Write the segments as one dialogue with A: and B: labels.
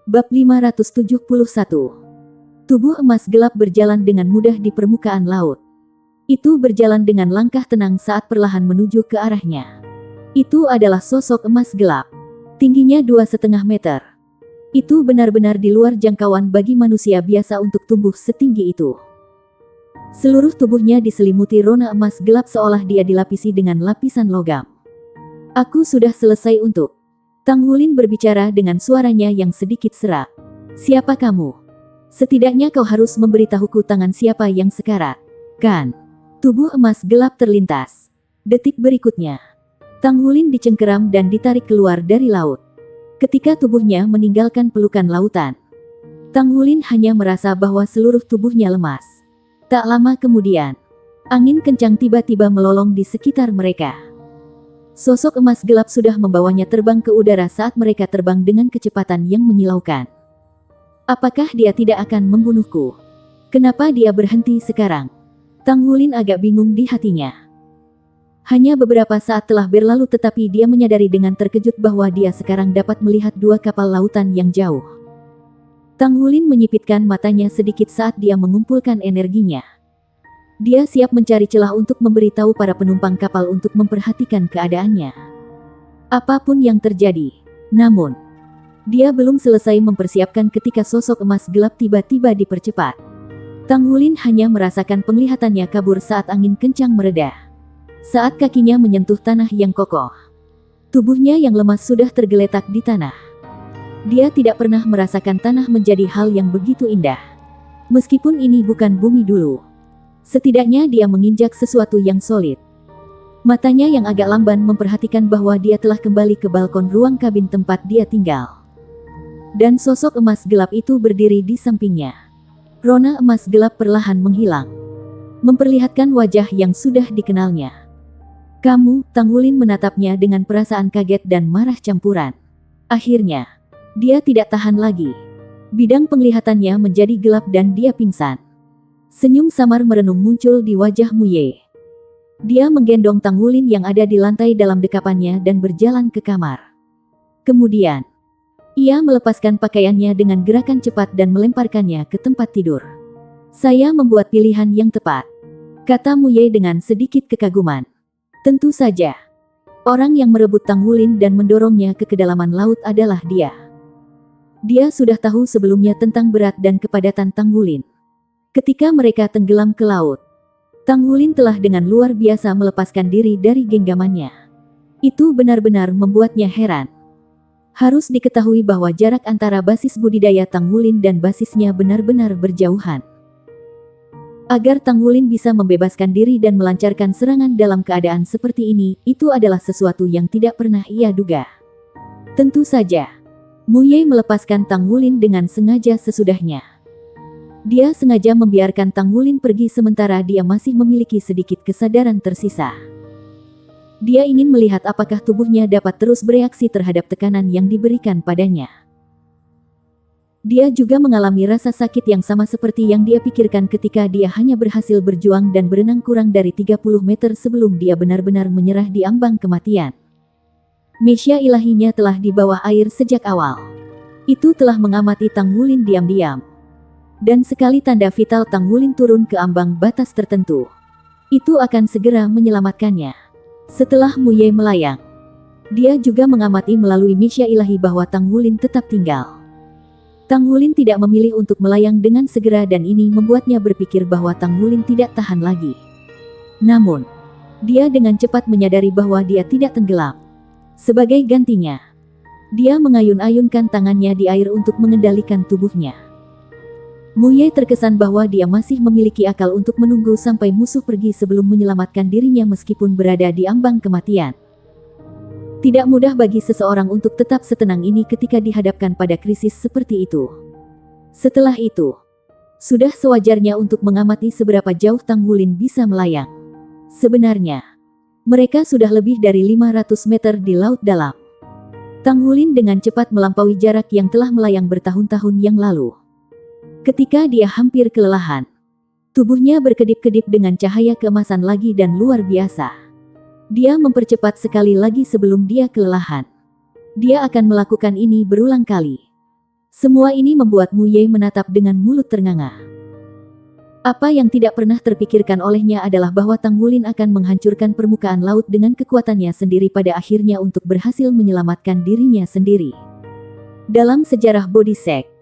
A: Bab 571. Tubuh emas gelap berjalan dengan mudah di permukaan laut. Itu berjalan dengan langkah tenang saat perlahan menuju ke arahnya. Itu adalah sosok emas gelap. Tingginya 2,5 meter. Itu benar-benar di luar jangkauan bagi manusia biasa untuk tumbuh setinggi itu. Seluruh tubuhnya diselimuti rona emas gelap seolah dia dilapisi dengan lapisan logam. Aku sudah selesai untuk... Tang Wulin berbicara dengan suaranya yang sedikit serak. Siapa kamu? Setidaknya kau harus memberitahuku tangan siapa yang sekarat, kan? Tubuh emas gelap terlintas. Detik berikutnya, Tang Wulin dicengkeram dan ditarik keluar dari laut. Ketika tubuhnya meninggalkan pelukan lautan, Tang Wulin hanya merasa bahwa seluruh tubuhnya lemas. Tak lama kemudian, angin kencang tiba-tiba melolong di sekitar mereka. Sosok emas gelap sudah membawanya terbang ke udara saat mereka terbang dengan kecepatan yang menyilaukan. Apakah dia tidak akan membunuhku? Kenapa dia berhenti sekarang? Tang Wulin agak bingung di hatinya. Hanya beberapa saat telah berlalu tetapi dia menyadari dengan terkejut bahwa dia sekarang dapat melihat dua kapal lautan yang jauh. Tang Wulin menyipitkan matanya sedikit saat dia mengumpulkan energinya. Dia siap mencari celah untuk memberitahu para penumpang kapal untuk memperhatikan keadaannya. Apapun yang terjadi. Namun, dia belum selesai mempersiapkan ketika sosok emas gelap tiba-tiba dipercepat. Tang Wulin hanya merasakan penglihatannya kabur saat angin kencang mereda. Saat kakinya menyentuh tanah yang kokoh, tubuhnya yang lemas sudah tergeletak di tanah. Dia tidak pernah merasakan tanah menjadi hal yang begitu indah. Meskipun ini bukan bumi dulu. Setidaknya dia menginjak sesuatu yang solid. Matanya yang agak lamban memperhatikan bahwa dia telah kembali ke balkon ruang kabin tempat dia tinggal. Dan sosok emas gelap itu berdiri di sampingnya. Rona emas gelap perlahan menghilang, memperlihatkan wajah yang sudah dikenalnya. Kamu, Tang Wulin menatapnya dengan perasaan kaget dan marah campuran. Akhirnya, dia tidak tahan lagi. Bidang penglihatannya menjadi gelap dan dia pingsan. Senyum samar merenung muncul di wajah Mu Ye. Dia menggendong Tang Wulin yang ada di lantai dalam dekapannya dan berjalan ke kamar. Kemudian, ia melepaskan pakaiannya dengan gerakan cepat dan melemparkannya ke tempat tidur. Saya membuat pilihan yang tepat, kata Mu Ye dengan sedikit kekaguman. Tentu saja, orang yang merebut Tang Wulin dan mendorongnya ke kedalaman laut adalah dia. Dia sudah tahu sebelumnya tentang berat dan kepadatan Tang Wulin. Ketika mereka tenggelam ke laut, Tang Wulin telah dengan luar biasa melepaskan diri dari genggamannya. Itu benar-benar membuatnya heran. Harus diketahui bahwa jarak antara basis budidaya Tang Wulin dan basisnya benar-benar berjauhan. Agar Tang Wulin bisa membebaskan diri dan melancarkan serangan dalam keadaan seperti ini, itu adalah sesuatu yang tidak pernah ia duga. Tentu saja, Mu Ye melepaskan Tang Wulin dengan sengaja sesudahnya. Dia sengaja membiarkan Tang Wulin pergi sementara dia masih memiliki sedikit kesadaran tersisa. Dia ingin melihat apakah tubuhnya dapat terus bereaksi terhadap tekanan yang diberikan padanya. Dia juga mengalami rasa sakit yang sama seperti yang dia pikirkan ketika dia hanya berhasil berjuang dan berenang kurang dari 30 meter sebelum dia benar-benar menyerah di ambang kematian. Mesya ilahinya telah di bawah air sejak awal. Itu telah mengamati Tang Wulin diam-diam. Dan sekali tanda vital Tang Wulin turun ke ambang batas tertentu, itu akan segera menyelamatkannya. Setelah Mu Ye melayang, dia juga mengamati melalui misya ilahi bahwa Tang Wulin tetap tinggal. Tang Wulin tidak memilih untuk melayang dengan segera dan ini membuatnya berpikir bahwa Tang Wulin tidak tahan lagi. Namun, dia dengan cepat menyadari bahwa dia tidak tenggelam. Sebagai gantinya, dia mengayun-ayunkan tangannya di air untuk mengendalikan tubuhnya. Mu Ye terkesan bahwa dia masih memiliki akal untuk menunggu sampai musuh pergi sebelum menyelamatkan dirinya meskipun berada di ambang kematian. Tidak mudah bagi seseorang untuk tetap setenang ini ketika dihadapkan pada krisis seperti itu. Setelah itu, sudah sewajarnya untuk mengamati seberapa jauh Tang Wulin bisa melayang. Sebenarnya, mereka sudah lebih dari 500 meter di laut dalam. Tang Wulin dengan cepat melampaui jarak yang telah melayang bertahun-tahun yang lalu. Ketika dia hampir kelelahan, tubuhnya berkedip-kedip dengan cahaya keemasan lagi dan luar biasa. Dia mempercepat sekali lagi sebelum dia kelelahan. Dia akan melakukan ini berulang kali. Semua ini membuat Mu Ye menatap dengan mulut ternganga. Apa yang tidak pernah terpikirkan olehnya adalah bahwa Tang Wulin akan menghancurkan permukaan laut dengan kekuatannya sendiri pada akhirnya untuk berhasil menyelamatkan dirinya sendiri. Dalam sejarah Body Sect,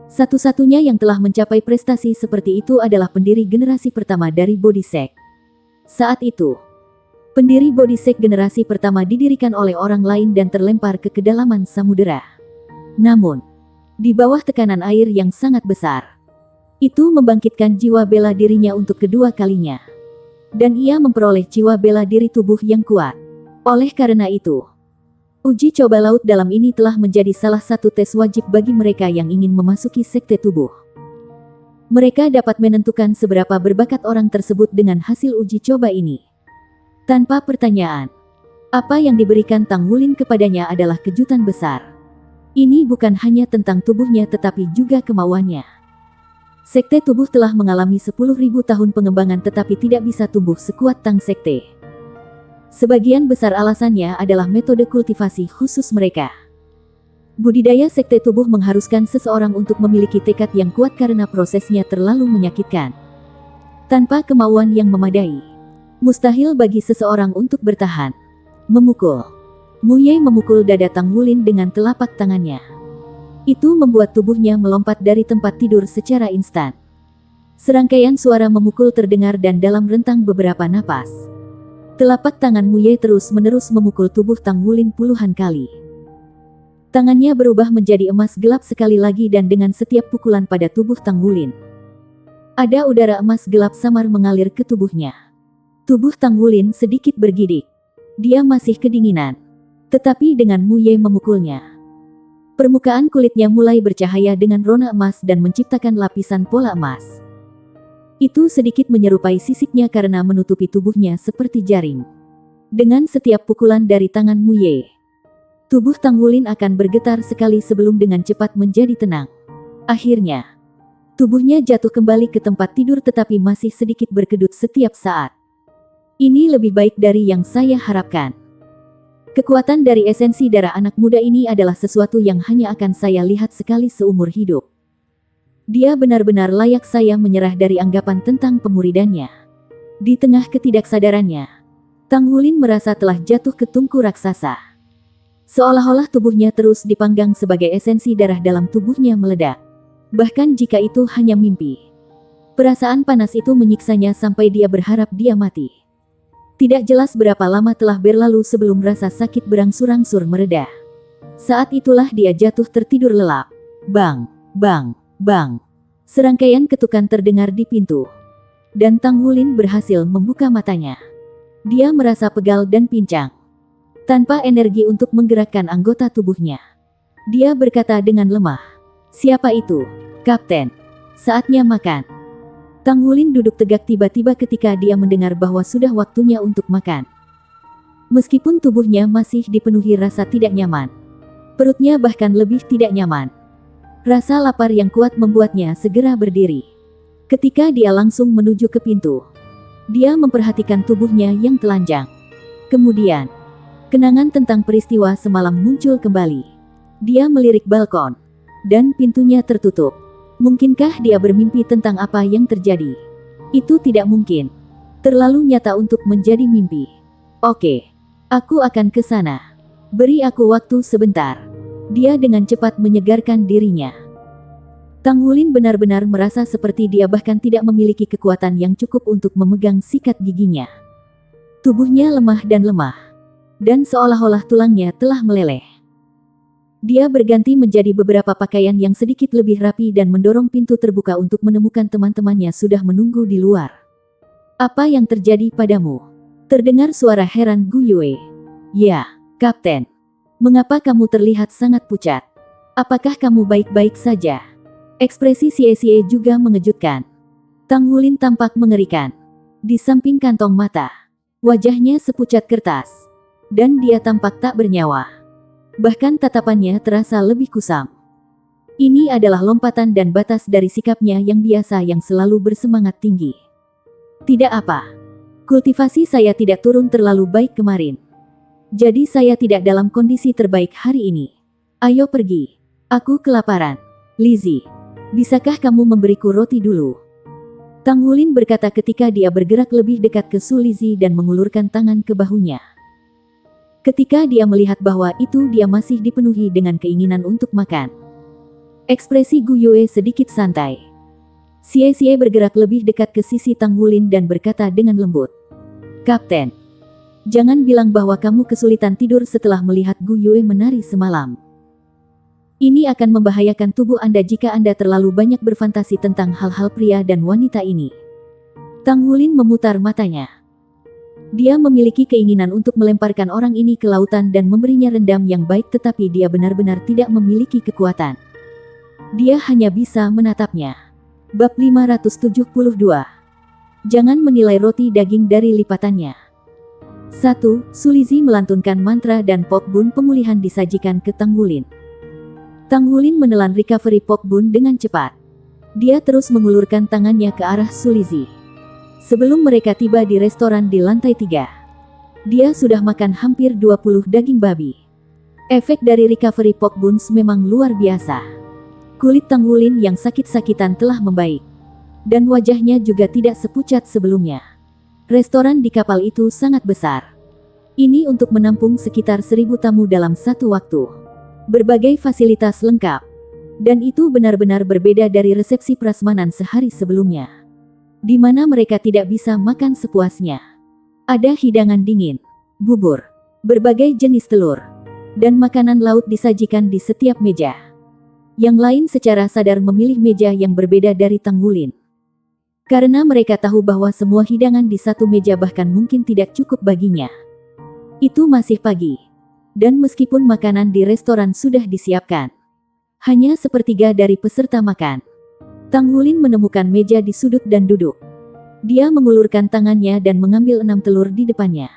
A: satu-satunya yang telah mencapai prestasi seperti itu adalah pendiri generasi pertama dari Body Sect. Saat itu, pendiri Body Sect generasi pertama didirikan oleh orang lain dan terlempar ke kedalaman samudera. Namun, di bawah tekanan air yang sangat besar, itu membangkitkan jiwa bela dirinya untuk kedua kalinya. Dan ia memperoleh jiwa bela diri tubuh yang kuat. Oleh karena itu, uji coba laut dalam ini telah menjadi salah satu tes wajib bagi mereka yang ingin memasuki sekte tubuh. Mereka dapat menentukan seberapa berbakat orang tersebut dengan hasil uji coba ini. Tanpa pertanyaan, apa yang diberikan Tang Wulin kepadanya adalah kejutan besar. Ini bukan hanya tentang tubuhnya tetapi juga kemauannya. Sekte tubuh telah mengalami 10.000 tahun pengembangan tetapi tidak bisa tumbuh sekuat Tang Sekte. Sebagian besar alasannya adalah metode kultivasi khusus mereka. Budidaya sekte tubuh mengharuskan seseorang untuk memiliki tekad yang kuat karena prosesnya terlalu menyakitkan. Tanpa kemauan yang memadai, mustahil bagi seseorang untuk bertahan. Memukul. Mu Ye memukul dada Tang Wulin dengan telapak tangannya. Itu membuat tubuhnya melompat dari tempat tidur secara instan. Serangkaian suara memukul terdengar dan dalam rentang beberapa napas, telapak tangan Mu Ye terus-menerus memukul tubuh Tang Wulin puluhan kali. Tangannya berubah menjadi emas gelap sekali lagi dan dengan setiap pukulan pada tubuh Tang Wulin, ada udara emas gelap samar mengalir ke tubuhnya. Tubuh Tang Wulin sedikit bergidik. Dia masih kedinginan. Tetapi dengan Mu Ye memukulnya, permukaan kulitnya mulai bercahaya dengan rona emas dan menciptakan lapisan pola emas. Itu sedikit menyerupai sisiknya karena menutupi tubuhnya seperti jaring. Dengan setiap pukulan dari tangan Mu Ye, tubuh Tang Wulin akan bergetar sekali sebelum dengan cepat menjadi tenang. Akhirnya, tubuhnya jatuh kembali ke tempat tidur tetapi masih sedikit berkedut setiap saat. Ini lebih baik dari yang saya harapkan. Kekuatan dari esensi darah anak muda ini adalah sesuatu yang hanya akan saya lihat sekali seumur hidup. Dia benar-benar layak saya menyerah dari anggapan tentang pemuridannya. Di tengah ketidaksadarannya, Tang Wulin merasa telah jatuh ke tungku raksasa. Seolah-olah tubuhnya terus dipanggang sebagai esensi darah dalam tubuhnya meledak. Bahkan jika itu hanya mimpi, perasaan panas itu menyiksanya sampai dia berharap dia mati. Tidak jelas berapa lama telah berlalu sebelum rasa sakit berangsur-angsur mereda. Saat itulah dia jatuh tertidur lelap. Bang, bang, bang. Serangkaian ketukan terdengar di pintu. Dan Tang Wulin berhasil membuka matanya. Dia merasa pegal dan pincang. Tanpa energi untuk menggerakkan anggota tubuhnya, dia berkata dengan lemah, "Siapa itu, Kapten? Saatnya makan." Tang Wulin duduk tegak tiba-tiba ketika dia mendengar bahwa sudah waktunya untuk makan. Meskipun tubuhnya masih dipenuhi rasa tidak nyaman, perutnya bahkan lebih tidak nyaman. Rasa lapar yang kuat membuatnya segera berdiri. Ketika dia langsung menuju ke pintu, dia memperhatikan tubuhnya yang telanjang. Kemudian, kenangan tentang peristiwa semalam muncul kembali. Dia melirik balkon, dan pintunya tertutup. Mungkinkah dia bermimpi tentang apa yang terjadi? Itu tidak mungkin. Terlalu nyata untuk menjadi mimpi. Oke, aku akan ke sana. Beri aku waktu sebentar. Dia dengan cepat menyegarkan dirinya. Tang Wulin benar-benar merasa seperti dia bahkan tidak memiliki kekuatan yang cukup untuk memegang sikat giginya. Tubuhnya lemah, dan seolah-olah tulangnya telah meleleh. Dia berganti menjadi beberapa pakaian yang sedikit lebih rapi dan mendorong pintu terbuka untuk menemukan teman-temannya sudah menunggu di luar. "Apa yang terjadi padamu?" Terdengar suara heran Gu Yue. "Ya, Kapten. Mengapa kamu terlihat sangat pucat? Apakah kamu baik-baik saja?" Ekspresi Xie juga mengejutkan. Tang Wulin tampak mengerikan. Di samping kantong mata, wajahnya sepucat kertas. Dan dia tampak tak bernyawa. Bahkan tatapannya terasa lebih kusam. Ini adalah lompatan dan batas dari sikapnya yang biasa yang selalu bersemangat tinggi. "Tidak apa. Kultivasi saya tidak turun terlalu baik kemarin. Jadi saya tidak dalam kondisi terbaik hari ini. Ayo pergi. Aku kelaparan." Lizzie, bisakah kamu memberiku roti dulu? Tang Wulin berkata ketika dia bergerak lebih dekat ke Su Lizzie dan mengulurkan tangan ke bahunya. Ketika dia melihat bahwa itu dia masih dipenuhi dengan keinginan untuk makan. Ekspresi Gu Yue sedikit santai. Xie Xie bergerak lebih dekat ke sisi Tang Wulin dan berkata dengan lembut. Kapten, jangan bilang bahwa kamu kesulitan tidur setelah melihat Gu Yue menari semalam. Ini akan membahayakan tubuh Anda jika Anda terlalu banyak berfantasi tentang hal-hal pria dan wanita ini. Tang Wulin memutar matanya. Dia memiliki keinginan untuk melemparkan orang ini ke lautan dan memberinya rendam yang baik, tetapi dia benar-benar tidak memiliki kekuatan. Dia hanya bisa menatapnya. Bab 572. Jangan menilai roti daging dari lipatannya. 1. Su Lizzie melantunkan mantra dan Pok Bun pemulihan disajikan ke Tang Wulin. Tang Wulin menelan recovery Pok Bun dengan cepat. Dia terus mengulurkan tangannya ke arah Su Lizzie. Sebelum mereka tiba di restoran di lantai 3, dia sudah makan hampir 20 daging babi. Efek dari recovery Pok Bun memang luar biasa. Kulit Tang Wulin yang sakit-sakitan telah membaik. Dan wajahnya juga tidak sepucat sebelumnya. Restoran di kapal itu sangat besar. Ini untuk menampung sekitar 1.000 tamu dalam satu waktu. Berbagai fasilitas lengkap. Dan itu benar-benar berbeda dari resepsi prasmanan sehari sebelumnya, di mana mereka tidak bisa makan sepuasnya. Ada hidangan dingin, bubur, berbagai jenis telur, dan makanan laut disajikan di setiap meja. Yang lain secara sadar memilih meja yang berbeda dari Tang Wulin. Karena mereka tahu bahwa semua hidangan di satu meja bahkan mungkin tidak cukup baginya. Itu masih pagi. Dan meskipun makanan di restoran sudah disiapkan, hanya sepertiga dari peserta makan. Tang Wulin menemukan meja di sudut dan duduk. Dia mengulurkan tangannya dan mengambil 6 telur di depannya.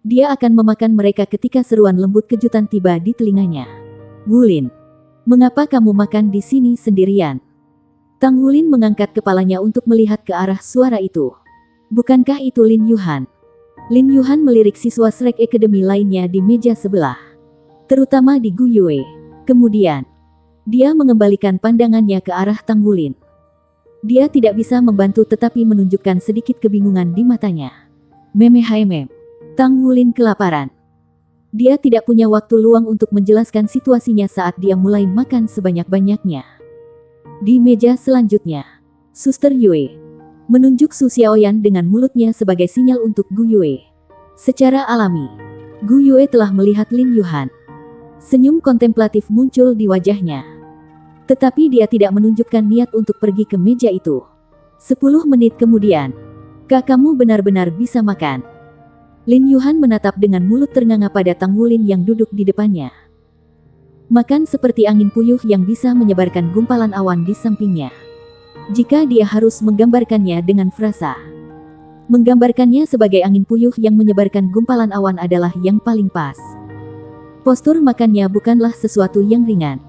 A: Dia akan memakan mereka ketika seruan lembut kejutan tiba di telinganya. Wulin, mengapa kamu makan di sini sendirian? Tang Wulin mengangkat kepalanya untuk melihat ke arah suara itu. Bukankah itu Lin Yuhan? Lin Yuhan melirik siswa Shrek Academy lainnya di meja sebelah, terutama di Gu Yue. Kemudian, dia mengembalikan pandangannya ke arah Tang Wulin. Dia tidak bisa membantu tetapi menunjukkan sedikit kebingungan di matanya. Memeh. Tang Wulin kelaparan. Dia tidak punya waktu luang untuk menjelaskan situasinya saat dia mulai makan sebanyak-banyaknya. Di meja selanjutnya, Suster Yue menunjuk Su Xiaoyan dengan mulutnya sebagai sinyal untuk Gu Yue. Secara alami, Gu Yue telah melihat Lin Yuhan. Senyum kontemplatif muncul di wajahnya. Tetapi dia tidak menunjukkan niat untuk pergi ke meja itu. 10 menit kemudian, kak kamu benar-benar bisa makan. Lin Yuhan menatap dengan mulut ternganga pada Tang Wulin yang duduk di depannya. Makan seperti angin puyuh yang bisa menyebarkan gumpalan awan di sampingnya. Jika dia harus menggambarkannya dengan frasa, menggambarkannya sebagai angin puyuh yang menyebarkan gumpalan awan adalah yang paling pas. Postur makannya bukanlah sesuatu yang ringan.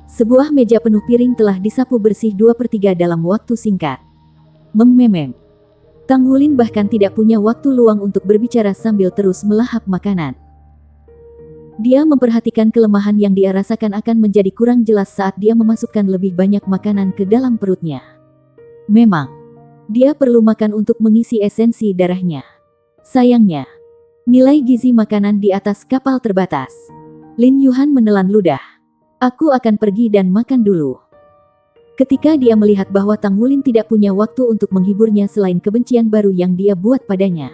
A: Sebuah meja penuh piring telah disapu bersih 2/3 dalam waktu singkat. Memem. Tang Wulin bahkan tidak punya waktu luang untuk berbicara sambil terus melahap makanan. Dia memperhatikan kelemahan yang dia rasakan akan menjadi kurang jelas saat dia memasukkan lebih banyak makanan ke dalam perutnya. Memang, dia perlu makan untuk mengisi esensi darahnya. Sayangnya, nilai gizi makanan di atas kapal terbatas. Lin Yuhan menelan ludah. Aku akan pergi dan makan dulu. Ketika dia melihat bahwa Tang Wulin tidak punya waktu untuk menghiburnya selain kebencian baru yang dia buat padanya,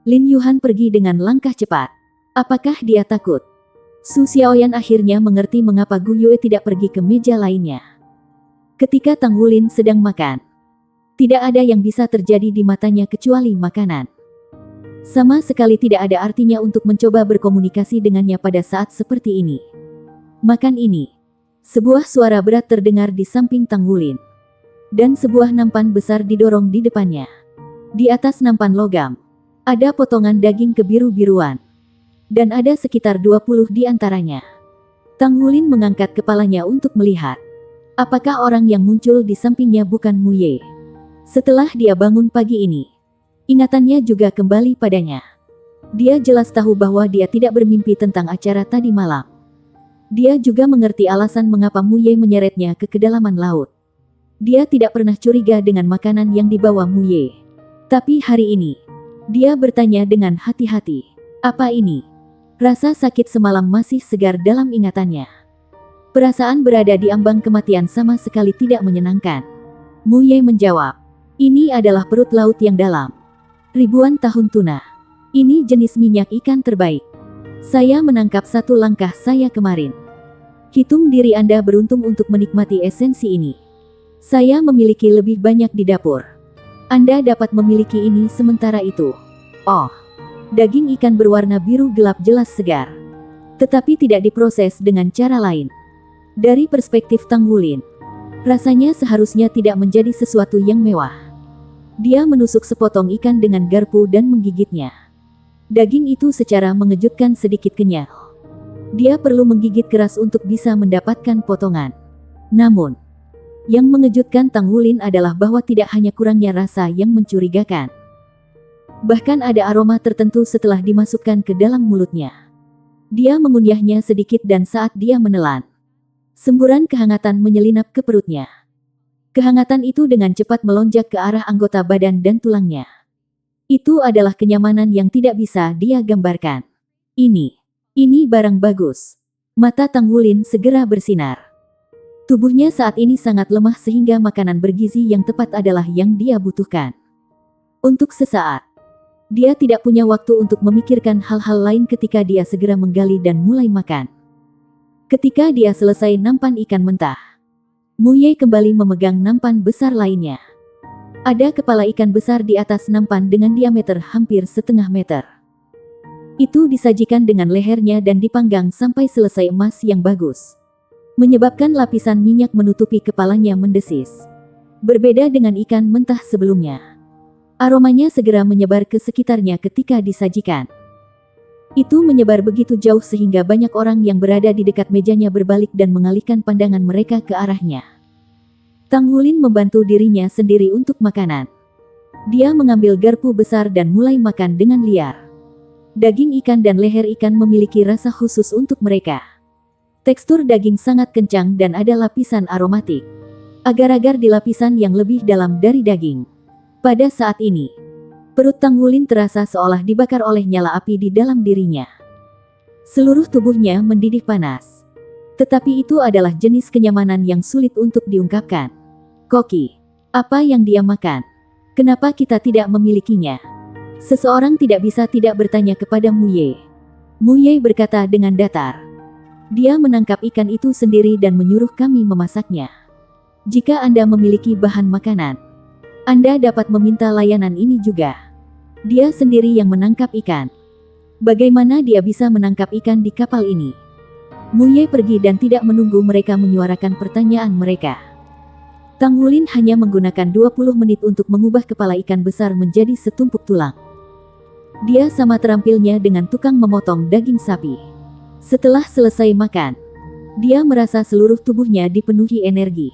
A: Lin Yuhan pergi dengan langkah cepat. Apakah dia takut? Su Xiaoyan akhirnya mengerti mengapa Gu Yue tidak pergi ke meja lainnya. Ketika Tang Wulin sedang makan, tidak ada yang bisa terjadi di matanya kecuali makanan. Sama sekali tidak ada artinya untuk mencoba berkomunikasi dengannya pada saat seperti ini. Makan ini. Sebuah suara berat terdengar di samping Tang Wulin. Dan sebuah nampan besar didorong di depannya. Di atas nampan logam, ada potongan daging kebiru-biruan. Dan ada sekitar 20 di antaranya. Tang Wulin mengangkat kepalanya untuk melihat. Apakah orang yang muncul di sampingnya bukan Mu Ye? Setelah dia bangun pagi ini, ingatannya juga kembali padanya. Dia jelas tahu bahwa dia tidak bermimpi tentang acara tadi malam. Dia juga mengerti alasan mengapa Mu Ye menyeretnya ke kedalaman laut. Dia tidak pernah curiga dengan makanan yang dibawa Mu Ye. Tapi hari ini, dia bertanya dengan hati-hati, "Apa ini?" Rasa sakit semalam masih segar dalam ingatannya. Perasaan berada di ambang kematian sama sekali tidak menyenangkan. Mu Ye menjawab, "Ini adalah perut laut yang dalam. Ribuan tahun tuna. Ini jenis minyak ikan terbaik. Saya menangkap satu langkah saya kemarin. Hitung diri Anda beruntung untuk menikmati esensi ini. Saya memiliki lebih banyak di dapur. Anda dapat memiliki ini sementara itu." Oh, daging ikan berwarna biru gelap jelas segar. Tetapi tidak diproses dengan cara lain. Dari perspektif Tang Wulin, rasanya seharusnya tidak menjadi sesuatu yang mewah. Dia menusuk sepotong ikan dengan garpu dan menggigitnya. Daging itu secara mengejutkan sedikit kenyal. Dia perlu menggigit keras untuk bisa mendapatkan potongan. Namun, yang mengejutkan Tang Wulin adalah bahwa tidak hanya kurangnya rasa yang mencurigakan. Bahkan ada aroma tertentu setelah dimasukkan ke dalam mulutnya. Dia mengunyahnya sedikit dan saat dia menelan, semburan kehangatan menyelinap ke perutnya. Kehangatan itu dengan cepat melonjak ke arah anggota badan dan tulangnya. Itu adalah kenyamanan yang tidak bisa dia gambarkan. Ini barang bagus. Mata Tang Wulin segera bersinar. Tubuhnya saat ini sangat lemah sehingga makanan bergizi yang tepat adalah yang dia butuhkan. Untuk sesaat, dia tidak punya waktu untuk memikirkan hal-hal lain ketika dia segera menggali dan mulai makan. Ketika dia selesai nampan ikan mentah, Mu Ye kembali memegang nampan besar lainnya. Ada kepala ikan besar di atas nampan dengan diameter hampir setengah meter. Itu disajikan dengan lehernya dan dipanggang sampai selesai emas yang bagus, menyebabkan lapisan minyak menutupi kepalanya mendesis. Berbeda dengan ikan mentah sebelumnya, aromanya segera menyebar ke sekitarnya ketika disajikan. Itu menyebar begitu jauh sehingga banyak orang yang berada di dekat mejanya berbalik dan mengalihkan pandangan mereka ke arahnya. Tang Wulin membantu dirinya sendiri untuk makanan. Dia mengambil garpu besar dan mulai makan dengan liar. Daging ikan dan leher ikan memiliki rasa khusus untuk mereka. Tekstur daging sangat kencang dan ada lapisan aromatik. Agar-agar di lapisan yang lebih dalam dari daging. Pada saat ini, perut Tang Wulin terasa seolah dibakar oleh nyala api di dalam dirinya. Seluruh tubuhnya mendidih panas. Tetapi itu adalah jenis kenyamanan yang sulit untuk diungkapkan. "Koki, apa yang dia makan? Kenapa kita tidak memilikinya?" Seseorang tidak bisa tidak bertanya kepada Mu Ye. Mu Ye berkata dengan datar, "Dia menangkap ikan itu sendiri dan menyuruh kami memasaknya. Jika Anda memiliki bahan makanan, Anda dapat meminta layanan ini juga." Dia sendiri yang menangkap ikan. Bagaimana dia bisa menangkap ikan di kapal ini? Mu Ye pergi dan tidak menunggu mereka menyuarakan pertanyaan mereka. Tang Wulin hanya menggunakan 20 menit untuk mengubah kepala ikan besar menjadi setumpuk tulang. Dia sama terampilnya dengan tukang memotong daging sapi. Setelah selesai makan, dia merasa seluruh tubuhnya dipenuhi energi.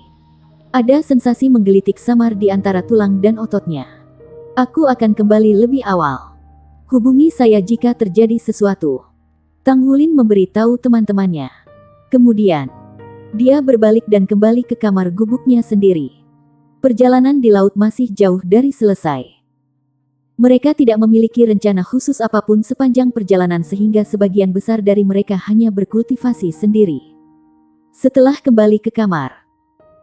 A: Ada sensasi menggelitik samar di antara tulang dan ototnya. "Aku akan kembali lebih awal. Hubungi saya jika terjadi sesuatu," Tang Wulin memberitahu teman-temannya. Kemudian, dia berbalik dan kembali ke kamar gubuknya sendiri. Perjalanan di laut masih jauh dari selesai. Mereka tidak memiliki rencana khusus apapun sepanjang perjalanan sehingga sebagian besar dari mereka hanya berkultivasi sendiri. Setelah kembali ke kamar,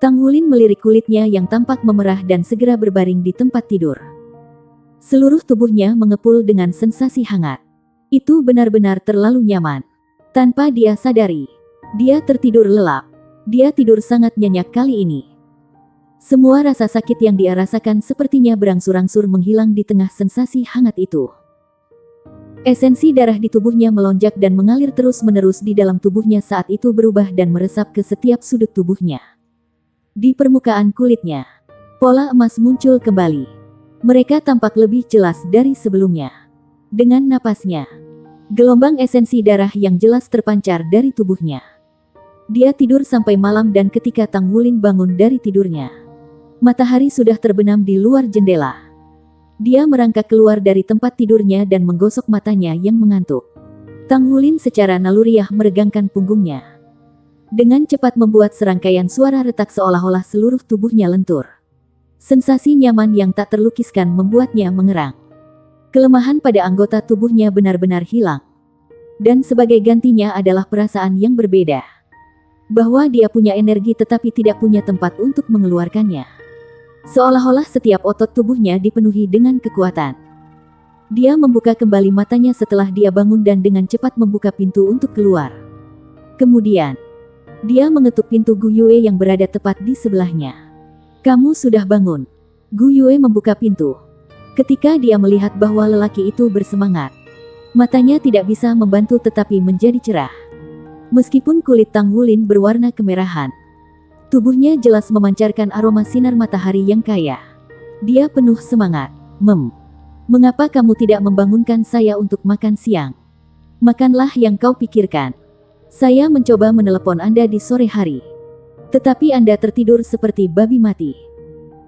A: Tang Wulin melirik kulitnya yang tampak memerah dan segera berbaring di tempat tidur. Seluruh tubuhnya mengepul dengan sensasi hangat. Itu benar-benar terlalu nyaman. Tanpa dia sadari, dia tertidur lelap. Dia tidur sangat nyenyak kali ini. Semua rasa sakit yang dia rasakan sepertinya berangsur-angsur menghilang di tengah sensasi hangat itu. Esensi darah di tubuhnya melonjak dan mengalir terus-menerus di dalam tubuhnya saat itu berubah dan meresap ke setiap sudut tubuhnya. Di permukaan kulitnya, pola emas muncul kembali. Mereka tampak lebih jelas dari sebelumnya. Dengan napasnya, gelombang esensi darah yang jelas terpancar dari tubuhnya. Dia tidur sampai malam dan ketika Tang Wulin bangun dari tidurnya, matahari sudah terbenam di luar jendela. Dia merangkak keluar dari tempat tidurnya dan menggosok matanya yang mengantuk. Tang Wulin secara naluriah meregangkan punggungnya. Dengan cepat membuat serangkaian suara retak seolah-olah seluruh tubuhnya lentur. Sensasi nyaman yang tak terlukiskan membuatnya mengerang. Kelemahan pada anggota tubuhnya benar-benar hilang. Dan sebagai gantinya adalah perasaan yang berbeda. Bahwa dia punya energi tetapi tidak punya tempat untuk mengeluarkannya. Seolah-olah setiap otot tubuhnya dipenuhi dengan kekuatan. Dia membuka kembali matanya setelah dia bangun dan dengan cepat membuka pintu untuk keluar. Kemudian, dia mengetuk pintu Gu Yue yang berada tepat di sebelahnya. "Kamu sudah bangun." Gu Yue membuka pintu. Ketika dia melihat bahwa lelaki itu bersemangat, matanya tidak bisa membantu tetapi menjadi cerah. Meskipun kulit Tang Wulin berwarna kemerahan, tubuhnya jelas memancarkan aroma sinar matahari yang kaya. Dia penuh semangat. Mengapa kamu tidak membangunkan saya untuk makan siang? Makanlah yang kau pikirkan. Saya mencoba menelepon Anda di sore hari. Tetapi Anda tertidur seperti babi mati.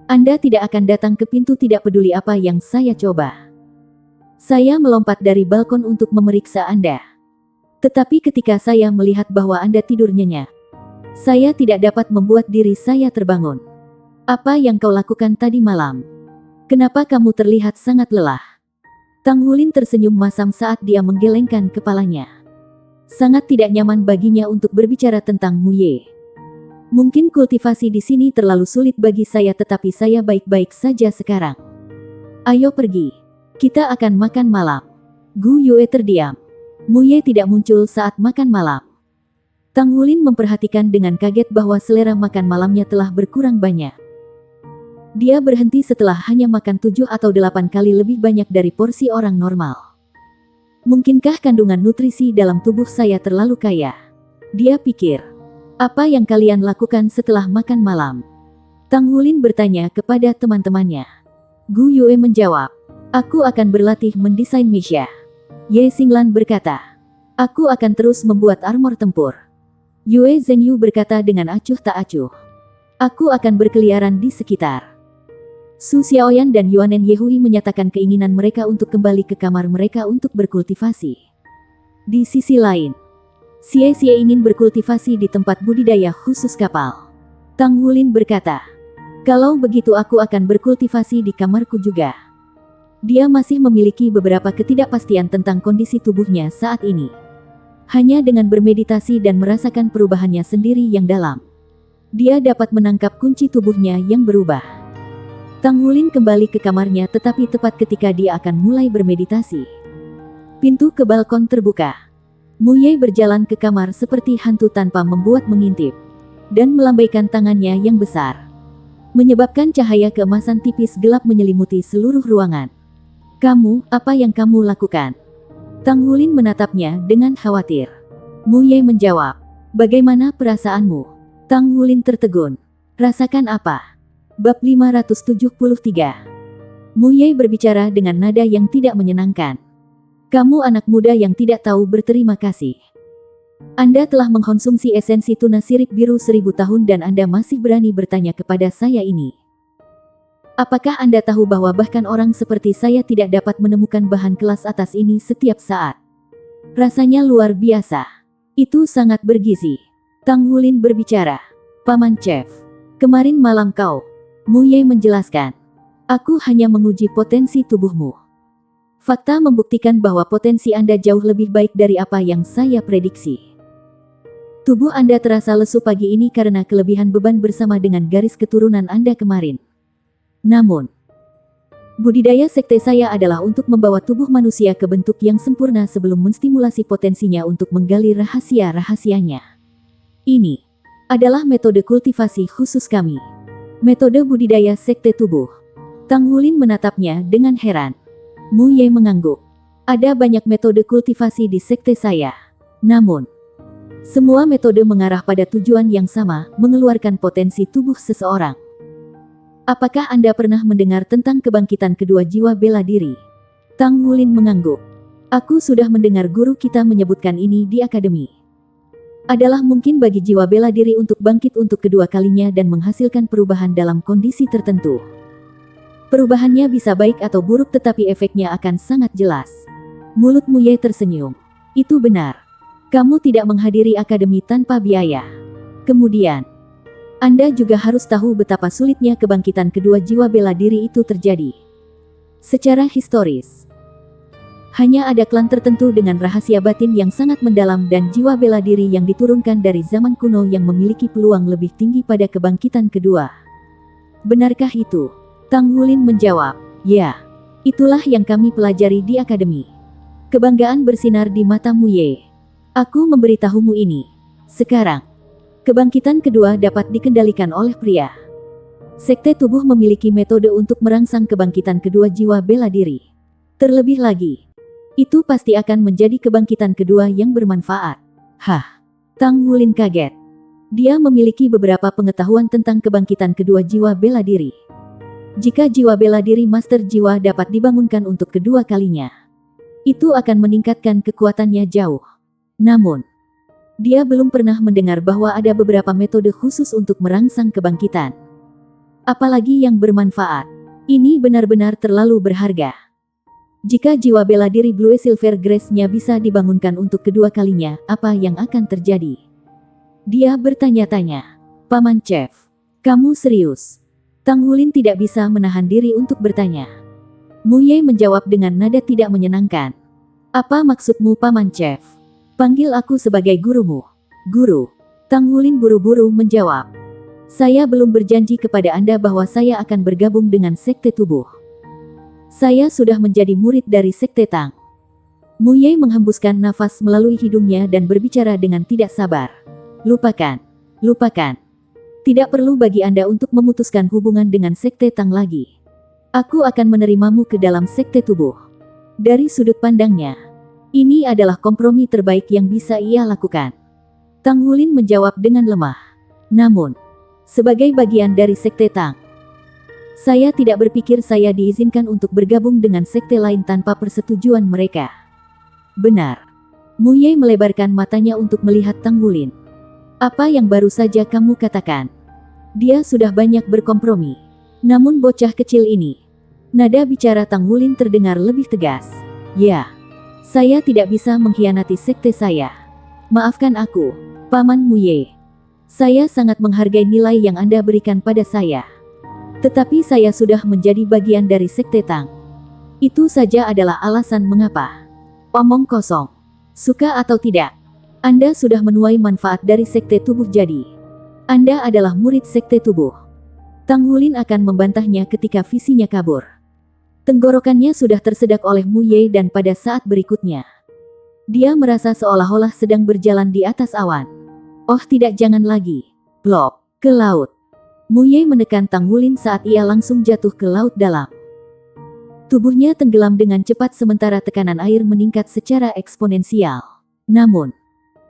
A: Anda tidak akan datang ke pintu tidak peduli apa yang saya coba. Saya melompat dari balkon untuk memeriksa Anda. Tetapi ketika saya melihat bahwa Anda tidur nyenyak, saya tidak dapat membuat diri saya terbangun. Apa yang kau lakukan tadi malam? Kenapa kamu terlihat sangat lelah? Tang Wulin tersenyum masam saat dia menggelengkan kepalanya. Sangat tidak nyaman baginya untuk berbicara tentang Mu Ye. Mungkin kultivasi di sini terlalu sulit bagi saya tetapi saya baik-baik saja sekarang. Ayo pergi. Kita akan makan malam. Gu Yue terdiam. Mu Ye tidak muncul saat makan malam. Tang Wulin memperhatikan dengan kaget bahwa selera makan malamnya telah berkurang banyak. Dia berhenti setelah hanya makan 7 atau 8 kali lebih banyak dari porsi orang normal. Mungkinkah kandungan nutrisi dalam tubuh saya terlalu kaya? Dia pikir. Apa yang kalian lakukan setelah makan malam? Tang Wulin bertanya kepada teman-temannya. Gu Yue menjawab. Aku akan berlatih mendesain Misha. Ye Xinglan berkata. Aku akan terus membuat armor tempur. Yue Zhengyu berkata dengan acuh tak acuh. Aku akan berkeliaran di sekitar. Su Xiaoyan dan Yuanen Yehui menyatakan keinginan mereka untuk kembali ke kamar mereka untuk berkultivasi. Di sisi lain, Xie ingin berkultivasi di tempat budidaya khusus kapal. Tang Wulin berkata, "Kalau begitu aku akan berkultivasi di kamarku juga." Dia masih memiliki beberapa ketidakpastian tentang kondisi tubuhnya saat ini. Hanya dengan bermeditasi dan merasakan perubahannya sendiri yang dalam, dia dapat menangkap kunci tubuhnya yang berubah. Tang Wulin kembali ke kamarnya tetapi tepat ketika dia akan mulai bermeditasi, pintu ke balkon terbuka. Mu Ye berjalan ke kamar seperti hantu tanpa membuat mengintip, dan melambaikan tangannya yang besar, menyebabkan cahaya keemasan tipis gelap menyelimuti seluruh ruangan. "Kamu, apa yang kamu lakukan?" Tang Wulin menatapnya dengan khawatir. Mu Ye menjawab, "Bagaimana perasaanmu?" Tang Wulin tertegun. "Rasakan apa?" Bab 573. Mu Ye berbicara dengan nada yang tidak menyenangkan. "Kamu anak muda yang tidak tahu berterima kasih. Anda telah mengkonsumsi esensi tuna sirip biru 1000 tahun dan Anda masih berani bertanya kepada saya ini. Apakah Anda tahu bahwa bahkan orang seperti saya tidak dapat menemukan bahan kelas atas ini setiap saat? Rasanya luar biasa. Itu sangat bergizi." Tang Wulin berbicara. "Paman Chef, kemarin malam kau..." Mu Ye menjelaskan. "Aku hanya menguji potensi tubuhmu. Fakta membuktikan bahwa potensi Anda jauh lebih baik dari apa yang saya prediksi. Tubuh Anda terasa lesu pagi ini karena kelebihan beban bersama dengan garis keturunan Anda kemarin. Namun, budidaya sekte saya adalah untuk membawa tubuh manusia ke bentuk yang sempurna sebelum menstimulasi potensinya untuk menggali rahasia-rahasianya. Ini adalah metode kultivasi khusus kami. Metode budidaya sekte tubuh." Tang Wulin menatapnya dengan heran. Mu Ye mengangguk. "Ada banyak metode kultivasi di sekte saya. Namun, semua metode mengarah pada tujuan yang sama, mengeluarkan potensi tubuh seseorang. Apakah Anda pernah mendengar tentang kebangkitan kedua jiwa bela diri?" Tang Wulin mengangguk. "Aku sudah mendengar guru kita menyebutkan ini di akademi. Adalah mungkin bagi jiwa bela diri untuk bangkit untuk kedua kalinya dan menghasilkan perubahan dalam kondisi tertentu. Perubahannya bisa baik atau buruk tetapi efeknya akan sangat jelas." Mulut Mu Ye tersenyum. "Itu benar. Kamu tidak menghadiri akademi tanpa biaya. Kemudian, Anda juga harus tahu betapa sulitnya kebangkitan kedua jiwa bela diri itu terjadi. Secara historis, hanya ada klan tertentu dengan rahasia batin yang sangat mendalam dan jiwa bela diri yang diturunkan dari zaman kuno yang memiliki peluang lebih tinggi pada kebangkitan kedua. Benarkah itu? Tang Wulin menjawab, ya, itulah yang kami pelajari di akademi. Kebanggaan bersinar di mata Mu Ye. Aku memberitahumu ini. Sekarang, kebangkitan kedua dapat dikendalikan oleh pria. Sekte tubuh memiliki metode untuk merangsang kebangkitan kedua jiwa bela diri. Terlebih lagi, itu pasti akan menjadi kebangkitan kedua yang bermanfaat. Hah? Tang Wulin kaget. Dia memiliki beberapa pengetahuan tentang kebangkitan kedua jiwa bela diri. Jika jiwa bela diri Master Jiwa dapat dibangunkan untuk kedua kalinya, itu akan meningkatkan kekuatannya jauh. Namun, dia belum pernah mendengar bahwa ada beberapa metode khusus untuk merangsang kebangkitan. Apalagi yang bermanfaat. Ini benar-benar terlalu berharga. Jika jiwa bela diri Blue Silver Grace-nya bisa dibangunkan untuk kedua kalinya, apa yang akan terjadi? Dia bertanya-tanya. Paman Chef, kamu serius? Tang Wulin tidak bisa menahan diri untuk bertanya. Mu Ye menjawab dengan nada tidak menyenangkan. Apa maksudmu Paman Chef? Panggil aku sebagai gurumu. Guru. Tang Wulin buru-buru menjawab. Saya belum berjanji kepada Anda bahwa saya akan bergabung dengan Sekte Tubuh. Saya sudah menjadi murid dari Sekte Tang. Mu Ye menghembuskan nafas melalui hidungnya dan berbicara dengan tidak sabar. Lupakan. Lupakan. Tidak perlu bagi Anda untuk memutuskan hubungan dengan Sekte Tang lagi. Aku akan menerimamu ke dalam Sekte Tubuh. Dari sudut pandangnya, ini adalah kompromi terbaik yang bisa ia lakukan. Tang Wulin menjawab dengan lemah. Namun, sebagai bagian dari Sekte Tang, saya tidak berpikir saya diizinkan untuk bergabung dengan sekte lain tanpa persetujuan mereka. Benar. Mu Ye melebarkan matanya untuk melihat Tang Wulin. Apa yang baru saja kamu katakan? Dia sudah banyak berkompromi. Namun bocah kecil ini. Nada bicara Tang Wulin terdengar lebih tegas. Ya, saya tidak bisa mengkhianati sekte saya. Maafkan aku, Paman Mu Ye. Saya sangat menghargai nilai yang Anda berikan pada saya. Tetapi saya sudah menjadi bagian dari Sekte Tang. Itu saja adalah alasan mengapa. Omong kosong. Suka atau tidak, Anda sudah menuai manfaat dari Sekte Tubuh jadi. Anda adalah murid Sekte Tubuh. Tang Wulin akan membantahnya ketika visinya kabur. Tenggorokannya sudah tersedak oleh Mu Ye dan pada saat berikutnya, dia merasa seolah-olah sedang berjalan di atas awan. Oh tidak, jangan lagi. Plop, ke laut. Mu Ye menekan Tang Wulin saat ia langsung jatuh ke laut dalam. Tubuhnya tenggelam dengan cepat sementara tekanan air meningkat secara eksponensial. Namun,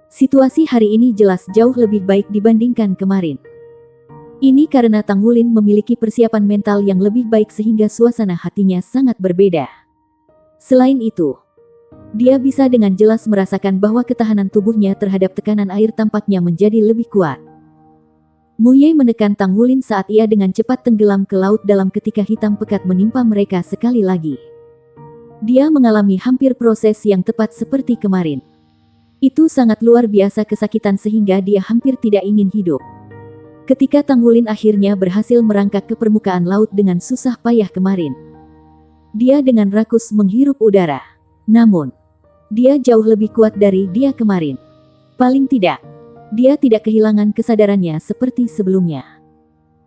A: situasi hari ini jelas jauh lebih baik dibandingkan kemarin. Ini karena Tang Wulin memiliki persiapan mental yang lebih baik sehingga suasana hatinya sangat berbeda. Selain itu, dia bisa dengan jelas merasakan bahwa ketahanan tubuhnya terhadap tekanan air tampaknya menjadi lebih kuat. Mu Ye menekan Tang Wulin saat ia dengan cepat tenggelam ke laut dalam ketika hitam pekat menimpa mereka sekali lagi. Dia mengalami hampir proses yang tepat seperti kemarin. Itu sangat luar biasa kesakitan sehingga dia hampir tidak ingin hidup. Ketika Tang Wulin akhirnya berhasil merangkak ke permukaan laut dengan susah payah kemarin, dia dengan rakus menghirup udara. Namun, dia jauh lebih kuat dari dia kemarin. Paling tidak, dia tidak kehilangan kesadarannya seperti sebelumnya.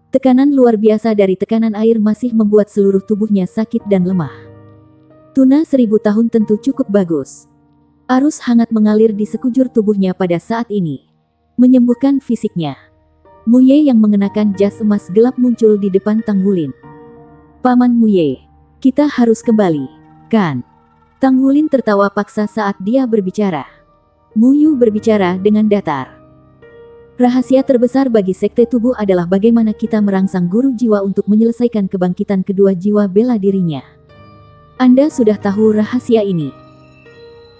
A: Tekanan luar biasa dari tekanan air masih membuat seluruh tubuhnya sakit dan lemah. Tuna 1000 tahun tentu cukup bagus. Arus hangat mengalir di sekujur tubuhnya pada saat ini, menyembuhkan fisiknya. Mu Ye yang mengenakan jas emas gelap muncul di depan Tang Wulin. Paman Mu Ye, kita harus kembali, kan? Tang Wulin tertawa paksa saat dia berbicara. Mu Yu berbicara dengan datar. Rahasia terbesar bagi Sekte Tubuh adalah bagaimana kita merangsang guru jiwa untuk menyelesaikan kebangkitan kedua jiwa bela dirinya. Anda sudah tahu rahasia ini.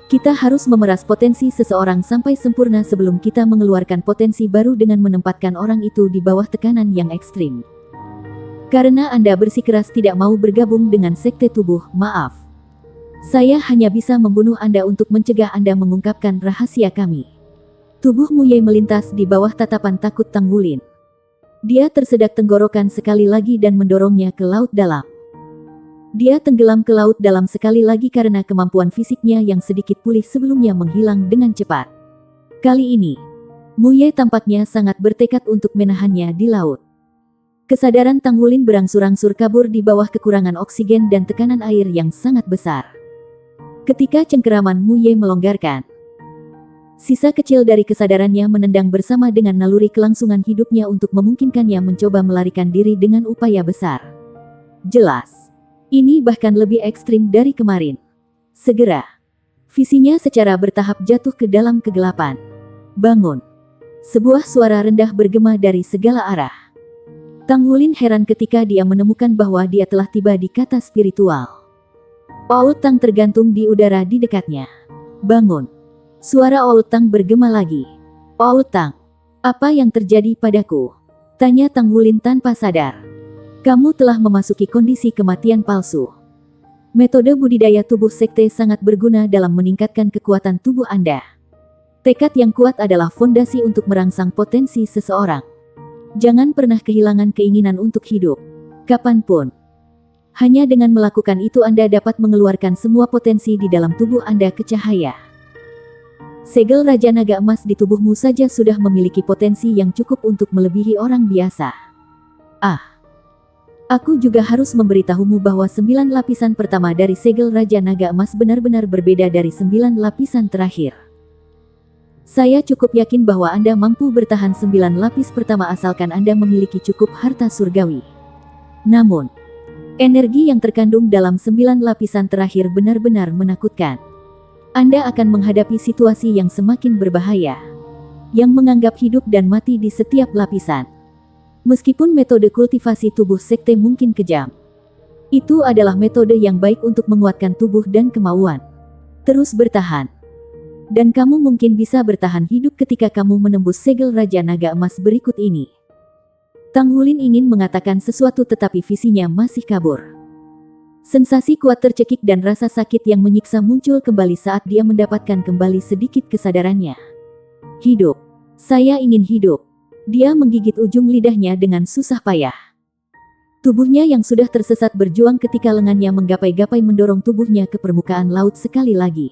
A: Kita harus memeras potensi seseorang sampai sempurna sebelum kita mengeluarkan potensi baru dengan menempatkan orang itu di bawah tekanan yang ekstrim. Karena Anda bersikeras tidak mau bergabung dengan Sekte Tubuh, maaf. Saya hanya bisa membunuh Anda untuk mencegah Anda mengungkapkan rahasia kami. Tubuh Mu Ye melintas di bawah tatapan takut Tang Wulin. Dia tersedak tenggorokan sekali lagi dan mendorongnya ke laut dalam. Dia tenggelam ke laut dalam sekali lagi karena kemampuan fisiknya yang sedikit pulih sebelumnya menghilang dengan cepat. Kali ini, Mu Ye tampaknya sangat bertekad untuk menahannya di laut. Kesadaran Tang Wulin berangsur-angsur kabur di bawah kekurangan oksigen dan tekanan air yang sangat besar. Ketika cengkeraman Mu Ye melonggarkan, sisa kecil dari kesadarannya menendang bersama dengan naluri kelangsungan hidupnya untuk memungkinkannya mencoba melarikan diri dengan upaya besar. Jelas, ini bahkan lebih ekstrim dari kemarin. Segera, visinya secara bertahap jatuh ke dalam kegelapan. Bangun! Sebuah suara rendah bergema dari segala arah. Tang Wulin heran ketika dia menemukan bahwa dia telah tiba di kata spiritual. Old Tang tergantung di udara di dekatnya. Bangun! Suara Old Tang bergema lagi. Old Tang, apa yang terjadi padaku? Tanya Tang Wulin tanpa sadar. Kamu telah memasuki kondisi kematian palsu. Metode budidaya tubuh sekte sangat berguna dalam meningkatkan kekuatan tubuh Anda. Tekad yang kuat adalah fondasi untuk merangsang potensi seseorang. Jangan pernah kehilangan keinginan untuk hidup. Kapanpun. Hanya dengan melakukan itu Anda dapat mengeluarkan semua potensi di dalam tubuh Anda ke cahaya. Segel Raja Naga Emas di tubuhmu saja sudah memiliki potensi yang cukup untuk melebihi orang biasa. Aku juga harus memberitahumu bahwa 9 lapisan pertama dari segel Raja Naga Emas benar-benar berbeda dari 9 lapisan terakhir. Saya cukup yakin bahwa Anda mampu bertahan 9 lapis pertama asalkan Anda memiliki cukup harta surgawi. Namun, energi yang terkandung dalam 9 lapisan terakhir benar-benar menakutkan. Anda akan menghadapi situasi yang semakin berbahaya, yang menganggap hidup dan mati di setiap lapisan. Meskipun metode kultivasi tubuh sekte mungkin kejam, itu adalah metode yang baik untuk menguatkan tubuh dan kemauan. Terus bertahan. Dan kamu mungkin bisa bertahan hidup ketika kamu menembus segel Raja Naga Emas berikut ini. Tang Wulin ingin mengatakan sesuatu tetapi visinya masih kabur. Sensasi kuat tercekik dan rasa sakit yang menyiksa muncul kembali saat dia mendapatkan kembali sedikit kesadarannya. Hidup. Saya ingin hidup. Dia menggigit ujung lidahnya dengan susah payah. Tubuhnya yang sudah tersesat berjuang ketika lengannya menggapai-gapai mendorong tubuhnya ke permukaan laut sekali lagi.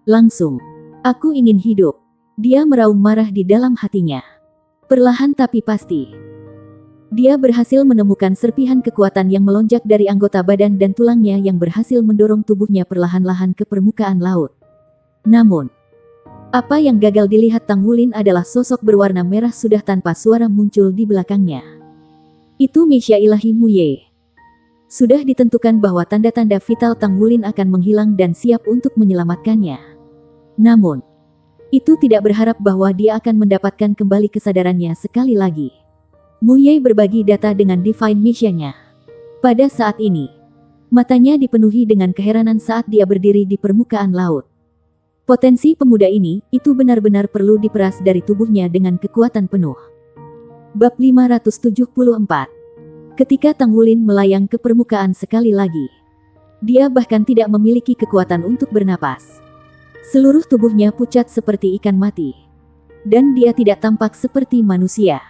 A: Langsung. Aku ingin hidup. Dia meraung marah di dalam hatinya. Perlahan tapi pasti. Dia berhasil menemukan serpihan kekuatan yang melonjak dari anggota badan dan tulangnya yang berhasil mendorong tubuhnya perlahan-lahan ke permukaan laut. Namun, apa yang gagal dilihat Tang Wulin adalah sosok berwarna merah sudah tanpa suara muncul di belakangnya. Itu Misya Ilahi Mu Ye. Sudah ditentukan bahwa tanda-tanda vital Tang Wulin akan menghilang dan siap untuk menyelamatkannya. Namun, itu tidak berharap bahwa dia akan mendapatkan kembali kesadarannya sekali lagi. Mu Ye berbagi data dengan Divine Mission-nya. Pada saat ini, matanya dipenuhi dengan keheranan saat dia berdiri di permukaan laut. Potensi pemuda ini, itu benar-benar perlu diperas dari tubuhnya dengan kekuatan penuh. Bab 574. Ketika Tang Wulin melayang ke permukaan sekali lagi, dia bahkan tidak memiliki kekuatan untuk bernapas. Seluruh tubuhnya pucat seperti ikan mati. Dan dia tidak tampak seperti manusia.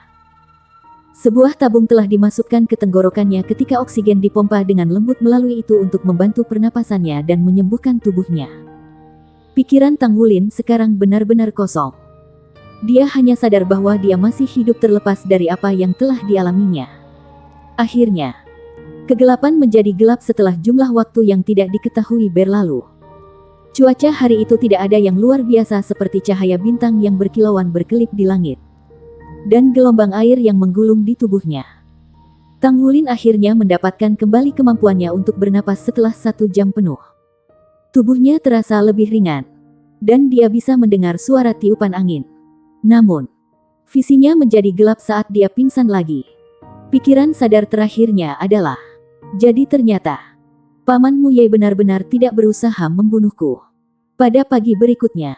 A: Sebuah tabung telah dimasukkan ke tenggorokannya ketika oksigen dipompa dengan lembut melalui itu untuk membantu pernapasannya dan menyembuhkan tubuhnya. Pikiran Tang Wulin sekarang benar-benar kosong. Dia hanya sadar bahwa dia masih hidup terlepas dari apa yang telah dialaminya. Akhirnya, kegelapan menjadi gelap setelah jumlah waktu yang tidak diketahui berlalu. Cuaca hari itu tidak ada yang luar biasa seperti cahaya bintang yang berkilauan berkelip di langit. Dan gelombang air yang menggulung di tubuhnya. Tang Wulin akhirnya mendapatkan kembali kemampuannya untuk bernapas setelah 1 jam penuh. Tubuhnya terasa lebih ringan. Dan dia bisa mendengar suara tiupan angin. Namun, visinya menjadi gelap saat dia pingsan lagi. Pikiran sadar terakhirnya adalah, jadi ternyata, Paman Mu Ye benar-benar tidak berusaha membunuhku. Pada pagi berikutnya,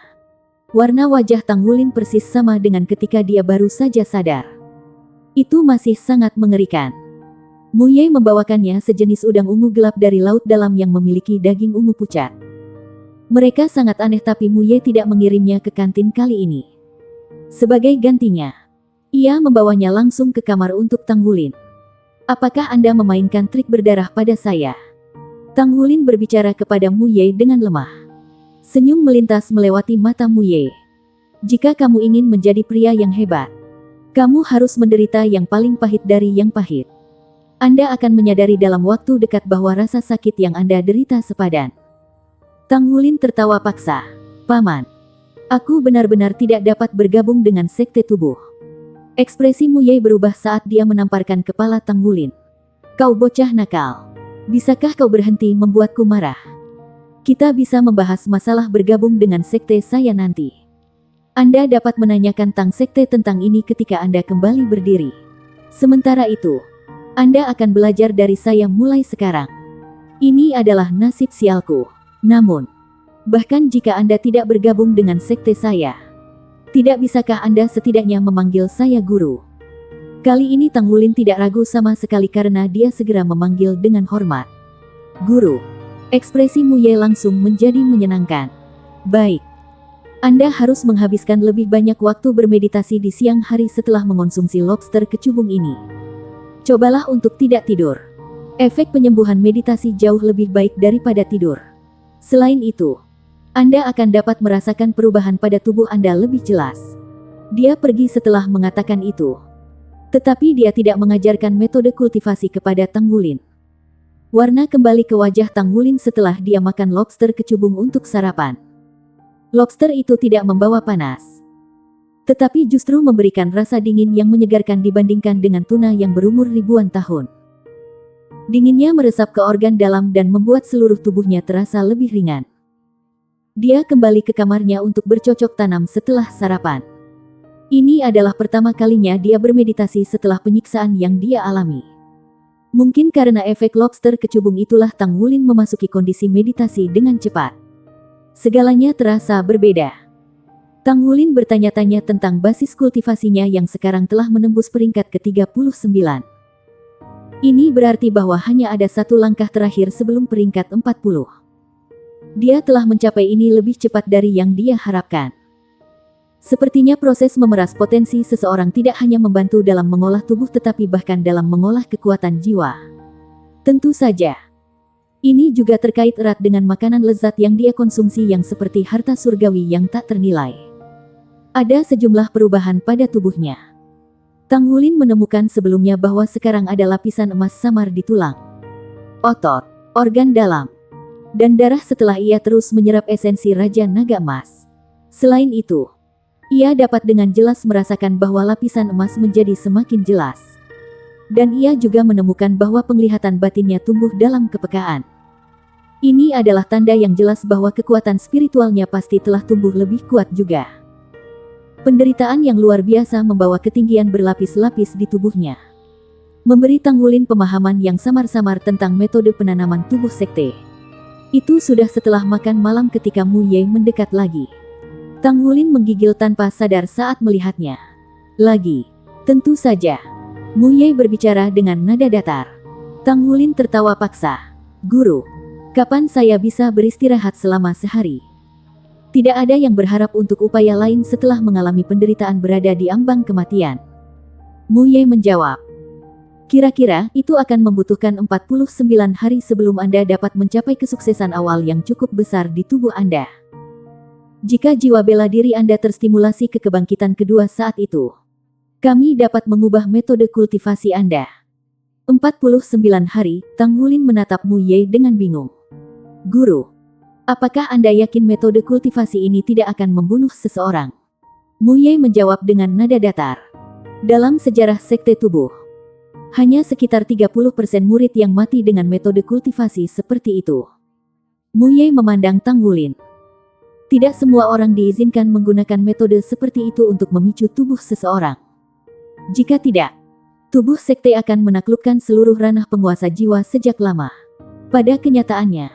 A: warna wajah Tang Wulin persis sama dengan ketika dia baru saja sadar. Itu masih sangat mengerikan. Mu Ye membawakannya sejenis udang ungu gelap dari laut dalam yang memiliki daging ungu pucat. Mereka sangat aneh tapi Mu Ye tidak mengirimnya ke kantin kali ini. Sebagai gantinya, ia membawanya langsung ke kamar untuk Tang Wulin. Apakah Anda memainkan trik berdarah pada saya? Tang Wulin berbicara kepada Mu Ye dengan lemah. Senyum melintas melewati mata Mu Ye. Jika kamu ingin menjadi pria yang hebat, kamu harus menderita yang paling pahit dari yang pahit. Anda akan menyadari dalam waktu dekat bahwa rasa sakit yang Anda derita sepadan. Tang Wulin tertawa paksa. Paman, aku benar-benar tidak dapat bergabung dengan sekte tubuh. Ekspresi Mu Ye berubah saat dia menamparkan kepala Tang Wulin. Kau bocah nakal. Bisakah kau berhenti membuatku marah? Kita bisa membahas masalah bergabung dengan sekte saya nanti. Anda dapat menanyakan tentang sekte tentang ini ketika Anda kembali berdiri. Sementara itu, Anda akan belajar dari saya mulai sekarang. Ini adalah nasib sialku. Namun, bahkan jika Anda tidak bergabung dengan sekte saya, tidak bisakah Anda setidaknya memanggil saya guru? Kali ini Tang Wulin tidak ragu sama sekali karena dia segera memanggil dengan hormat. Guru. Ekspresi Mu Ye langsung menjadi menyenangkan. Baik. Anda harus menghabiskan lebih banyak waktu bermeditasi di siang hari setelah mengonsumsi lobster kecubung ini. Cobalah untuk tidak tidur. Efek penyembuhan meditasi jauh lebih baik daripada tidur. Selain itu, Anda akan dapat merasakan perubahan pada tubuh Anda lebih jelas. Dia pergi setelah mengatakan itu. Tetapi dia tidak mengajarkan metode kultivasi kepada Tang Wulin. Warna kembali ke wajah Tang Wulin setelah dia makan lobster kecubung untuk sarapan. Lobster itu tidak membawa panas, tetapi justru memberikan rasa dingin yang menyegarkan dibandingkan dengan tuna yang berumur ribuan tahun. Dinginnya meresap ke organ dalam dan membuat seluruh tubuhnya terasa lebih ringan. Dia kembali ke kamarnya untuk bercocok tanam setelah sarapan. Ini adalah pertama kalinya dia bermeditasi setelah penyiksaan yang dia alami. Mungkin karena efek lobster kecubung itulah Tang Wulin memasuki kondisi meditasi dengan cepat. Segalanya terasa berbeda. Tang Wulin bertanya-tanya tentang basis kultivasinya yang sekarang telah menembus peringkat ke-39. Ini berarti bahwa hanya ada satu langkah terakhir sebelum peringkat 40. Dia telah mencapai ini lebih cepat dari yang dia harapkan. Sepertinya proses memeras potensi seseorang tidak hanya membantu dalam mengolah tubuh tetapi bahkan dalam mengolah kekuatan jiwa. Tentu saja, ini juga terkait erat dengan makanan lezat yang dia konsumsi yang seperti harta surgawi yang tak ternilai. Ada sejumlah perubahan pada tubuhnya. Tang Wulin menemukan sebelumnya bahwa sekarang ada lapisan emas samar di tulang, otot, organ dalam, dan darah setelah ia terus menyerap esensi Raja Naga Emas. Selain itu, ia dapat dengan jelas merasakan bahwa lapisan emas menjadi semakin jelas. Dan ia juga menemukan bahwa penglihatan batinnya tumbuh dalam kepekaan. Ini adalah tanda yang jelas bahwa kekuatan spiritualnya pasti telah tumbuh lebih kuat juga. Penderitaan yang luar biasa membawa ketinggian berlapis-lapis di tubuhnya. Memberi Tang Wulin pemahaman yang samar-samar tentang metode penanaman tubuh sekte. Itu sudah setelah makan malam ketika Mu Ye mendekat lagi. Tang Wulin menggigil tanpa sadar saat melihatnya. Lagi. Tentu saja. Mu Ye berbicara dengan nada datar. Tang Wulin tertawa paksa. Guru, kapan saya bisa beristirahat selama sehari? Tidak ada yang berharap untuk upaya lain setelah mengalami penderitaan berada di ambang kematian. Mu Ye menjawab. Kira-kira itu akan membutuhkan 49 hari sebelum Anda dapat mencapai kesuksesan awal yang cukup besar di tubuh Anda. Jika jiwa bela diri Anda terstimulasi ke kebangkitan kedua saat itu, kami dapat mengubah metode kultivasi Anda. 49 hari, Tang Wulin menatap Mu Ye dengan bingung. Guru, apakah Anda yakin metode kultivasi ini tidak akan membunuh seseorang? Mu Ye menjawab dengan nada datar. Dalam sejarah sekte tubuh, hanya sekitar 30% murid yang mati dengan metode kultivasi seperti itu. Mu Ye memandang Tang Wulin. Tidak semua orang diizinkan menggunakan metode seperti itu untuk memicu tubuh seseorang. Jika tidak, tubuh sekte akan menaklukkan seluruh ranah penguasa jiwa sejak lama. Pada kenyataannya,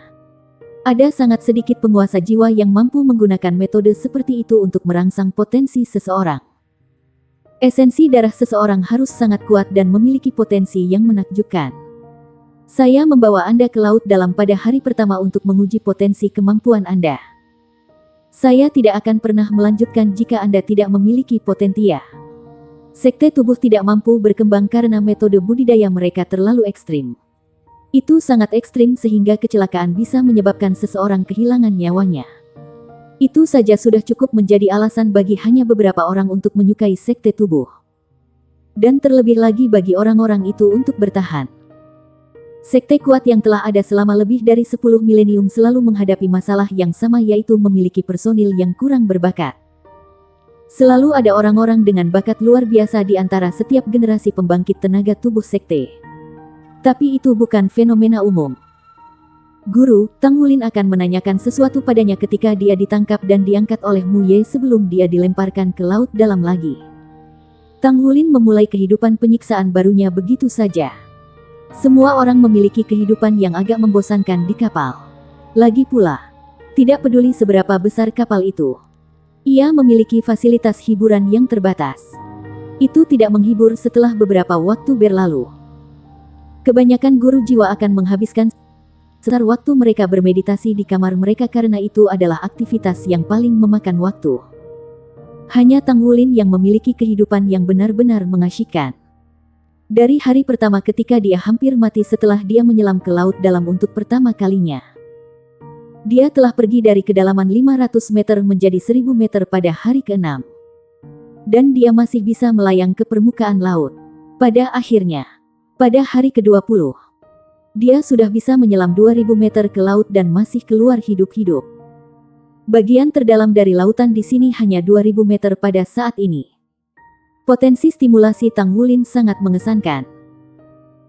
A: ada sangat sedikit penguasa jiwa yang mampu menggunakan metode seperti itu untuk merangsang potensi seseorang. Esensi darah seseorang harus sangat kuat dan memiliki potensi yang menakjubkan. Saya membawa Anda ke laut dalam pada hari pertama untuk menguji potensi kemampuan Anda. Saya tidak akan pernah melanjutkan jika Anda tidak memiliki potentia. Sekte tubuh tidak mampu berkembang karena metode budidaya mereka terlalu ekstrim. Itu sangat ekstrim sehingga kecelakaan bisa menyebabkan seseorang kehilangan nyawanya. Itu saja sudah cukup menjadi alasan bagi hanya beberapa orang untuk menyukai sekte tubuh. Dan terlebih lagi bagi orang-orang itu untuk bertahan. Sekte kuat yang telah ada selama lebih dari 10 milenium selalu menghadapi masalah yang sama, yaitu memiliki personil yang kurang berbakat. Selalu ada orang-orang dengan bakat luar biasa di antara setiap generasi pembangkit tenaga tubuh sekte. Tapi itu bukan fenomena umum. Guru, Tang Wulin akan menanyakan sesuatu padanya ketika dia ditangkap dan diangkat oleh Mu Ye sebelum dia dilemparkan ke laut dalam lagi. Tang Wulin memulai kehidupan penyiksaan barunya begitu saja. Semua orang memiliki kehidupan yang agak membosankan di kapal. Lagi pula, tidak peduli seberapa besar kapal itu, ia memiliki fasilitas hiburan yang terbatas. Itu tidak menghibur setelah beberapa waktu berlalu. Kebanyakan guru jiwa akan menghabiskan sekitar waktu mereka bermeditasi di kamar mereka karena itu adalah aktivitas yang paling memakan waktu. Hanya Tang Wulin yang memiliki kehidupan yang benar-benar mengasyikkan. Dari hari pertama ketika dia hampir mati setelah dia menyelam ke laut dalam untuk pertama kalinya. Dia telah pergi dari kedalaman 500 meter menjadi 1000 meter pada hari ke-6. Dan dia masih bisa melayang ke permukaan laut. Pada akhirnya, pada hari ke-20, dia sudah bisa menyelam 2000 meter ke laut dan masih keluar hidup-hidup. Bagian terdalam dari lautan di sini hanya 2000 meter pada saat ini. Potensi stimulasi Tang Wulin sangat mengesankan.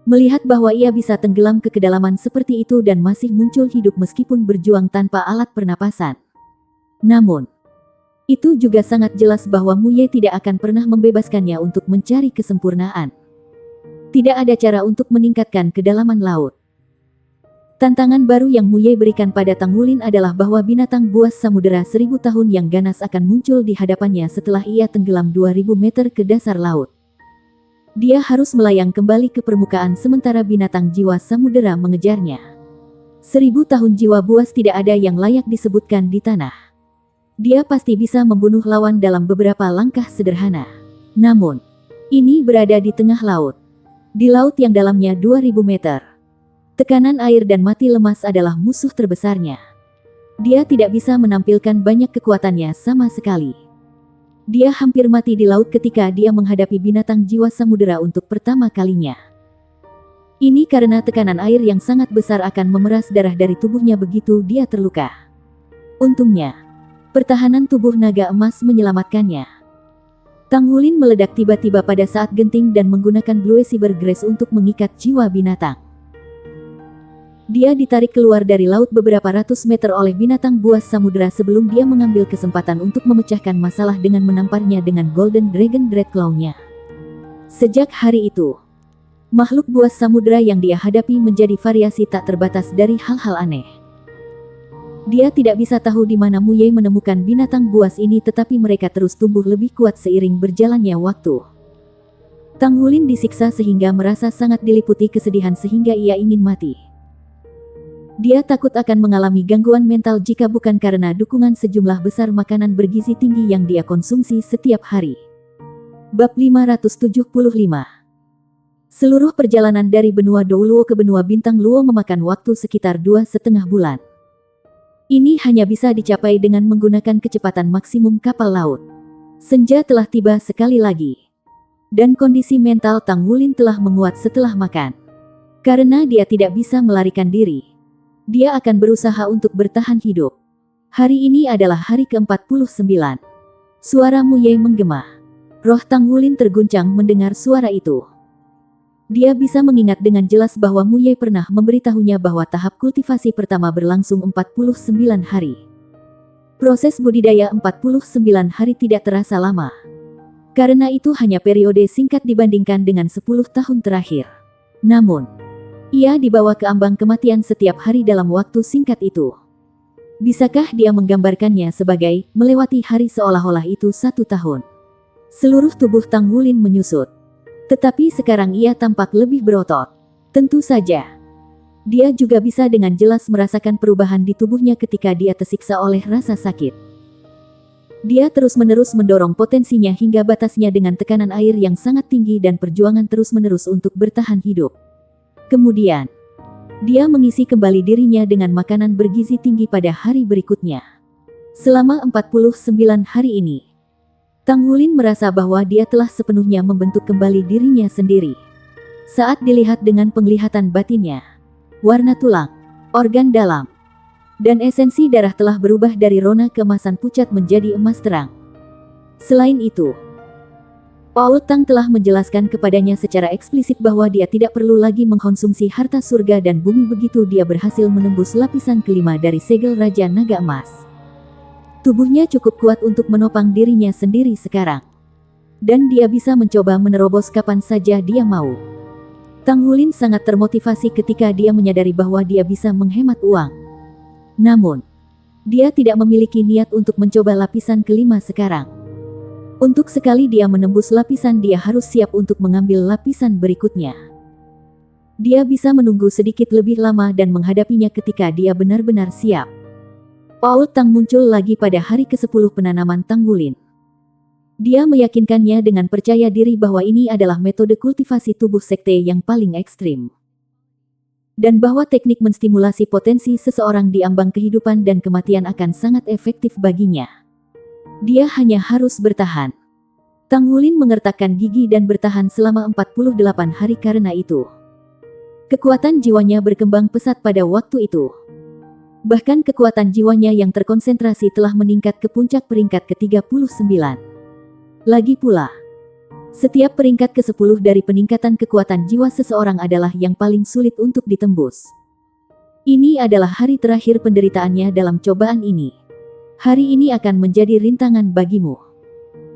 A: Melihat bahwa ia bisa tenggelam ke kedalaman seperti itu dan masih muncul hidup meskipun berjuang tanpa alat pernapasan. Namun, itu juga sangat jelas bahwa Mu Ye tidak akan pernah membebaskannya untuk mencari kesempurnaan. Tidak ada cara untuk meningkatkan kedalaman laut. Tantangan baru yang Mu Ye berikan pada Tang Wulin adalah bahwa binatang buas samudera 1000 tahun yang ganas akan muncul di hadapannya setelah ia tenggelam 2000 meter ke dasar laut. Dia harus melayang kembali ke permukaan sementara binatang jiwa samudera mengejarnya. 1000 tahun jiwa buas tidak ada yang layak disebutkan di tanah. Dia pasti bisa membunuh lawan dalam beberapa langkah sederhana. Namun, ini berada di tengah laut. Di laut yang dalamnya 2000 meter. Tekanan air dan mati lemas adalah musuh terbesarnya. Dia tidak bisa menampilkan banyak kekuatannya sama sekali. Dia hampir mati di laut ketika dia menghadapi binatang jiwa samudera untuk pertama kalinya. Ini karena tekanan air yang sangat besar akan memeras darah dari tubuhnya begitu dia terluka. Untungnya, pertahanan tubuh naga emas menyelamatkannya. Tang Wulin meledak tiba-tiba pada saat genting dan menggunakan Blue Cyber Grace untuk mengikat jiwa binatang. Dia ditarik keluar dari laut beberapa ratus meter oleh binatang buas samudera sebelum dia mengambil kesempatan untuk memecahkan masalah dengan menamparnya dengan Golden Dragon Dreadclaw-nya. Sejak hari itu, makhluk buas samudera yang dia hadapi menjadi variasi tak terbatas dari hal-hal aneh. Dia tidak bisa tahu di mana Mu Ye menemukan binatang buas ini, tetapi mereka terus tumbuh lebih kuat seiring berjalannya waktu. Tang Wulin disiksa sehingga merasa sangat diliputi kesedihan sehingga ia ingin mati. Dia takut akan mengalami gangguan mental jika bukan karena dukungan sejumlah besar makanan bergizi tinggi yang dia konsumsi setiap hari. Bab 575. Seluruh perjalanan dari benua Douluo ke benua Bintang Luo memakan waktu sekitar 2,5 bulan. Ini hanya bisa dicapai dengan menggunakan kecepatan maksimum kapal laut. Senja telah tiba sekali lagi. Dan kondisi mental Tang Wulin telah menguat setelah makan. Karena dia tidak bisa melarikan diri, dia akan berusaha untuk bertahan hidup. Hari ini adalah hari ke-49. Suara Mu Ye menggema. Roh Tang Wulin terguncang mendengar suara itu. Dia bisa mengingat dengan jelas bahwa Mu Ye pernah memberitahunya bahwa tahap kultivasi pertama berlangsung 49 hari. Proses budidaya 49 hari tidak terasa lama. Karena itu hanya periode singkat dibandingkan dengan 10 tahun terakhir. Namun, ia dibawa ke ambang kematian setiap hari dalam waktu singkat itu. Bisakah dia menggambarkannya sebagai melewati hari seolah-olah itu 1 tahun? Seluruh tubuh Tang Wulin menyusut. Tetapi sekarang ia tampak lebih berotot. Tentu saja, dia juga bisa dengan jelas merasakan perubahan di tubuhnya ketika dia tersiksa oleh rasa sakit. Dia terus-menerus mendorong potensinya hingga batasnya dengan tekanan air yang sangat tinggi dan perjuangan terus-menerus untuk bertahan hidup. Kemudian, dia mengisi kembali dirinya dengan makanan bergizi tinggi pada hari berikutnya. Selama 49 hari ini, Tang Hulin merasa bahwa dia telah sepenuhnya membentuk kembali dirinya sendiri. Saat dilihat dengan penglihatan batinnya, warna tulang, organ dalam, dan esensi darah telah berubah dari rona keemasan pucat menjadi emas terang. Selain itu, Paul Tang telah menjelaskan kepadanya secara eksplisit bahwa dia tidak perlu lagi mengkonsumsi harta surga dan bumi begitu dia berhasil menembus lapisan kelima dari segel Raja Naga Emas. Tubuhnya cukup kuat untuk menopang dirinya sendiri sekarang. Dan dia bisa mencoba menerobos kapan saja dia mau. Tang Hulin sangat termotivasi ketika dia menyadari bahwa dia bisa menghemat uang. Namun, dia tidak memiliki niat untuk mencoba lapisan kelima sekarang. Untuk sekali dia menembus lapisan, dia harus siap untuk mengambil lapisan berikutnya. Dia bisa menunggu sedikit lebih lama dan menghadapinya ketika dia benar-benar siap. Paul Tang muncul lagi pada hari ke-10 penanaman Tang Hulin. Dia meyakinkannya dengan percaya diri bahwa ini adalah metode kultivasi tubuh sekte yang paling ekstrim. Dan bahwa teknik menstimulasi potensi seseorang di ambang kehidupan dan kematian akan sangat efektif baginya. Dia hanya harus bertahan. Tang Hulin mengertakkan gigi dan bertahan selama 48 hari karena itu. Kekuatan jiwanya berkembang pesat pada waktu itu. Bahkan kekuatan jiwanya yang terkonsentrasi telah meningkat ke puncak peringkat ke-39. Lagi pula, setiap peringkat ke-10 dari peningkatan kekuatan jiwa seseorang adalah yang paling sulit untuk ditembus. Ini adalah hari terakhir penderitaannya dalam cobaan ini. Hari ini akan menjadi rintangan bagimu.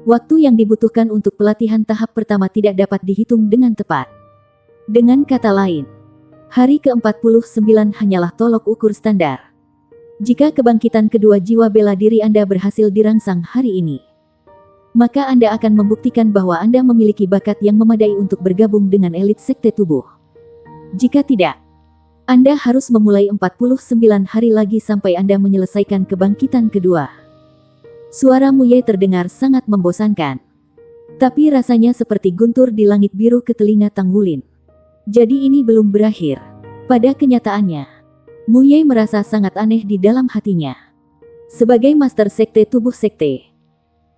A: Waktu yang dibutuhkan untuk pelatihan tahap pertama tidak dapat dihitung dengan tepat. Dengan kata lain, hari ke-49 hanyalah tolok ukur standar. Jika kebangkitan kedua jiwa bela diri Anda berhasil dirangsang hari ini, maka Anda akan membuktikan bahwa Anda memiliki bakat yang memadai untuk bergabung dengan elit sekte tubuh. Jika tidak, Anda harus memulai 49 hari lagi sampai Anda menyelesaikan kebangkitan kedua. Suara Mu Ye terdengar sangat membosankan. Tapi rasanya seperti guntur di langit biru ke telinga Tang Hulin. Jadi ini belum berakhir. Pada kenyataannya, Mu Ye merasa sangat aneh di dalam hatinya. Sebagai master sekte tubuh sekte,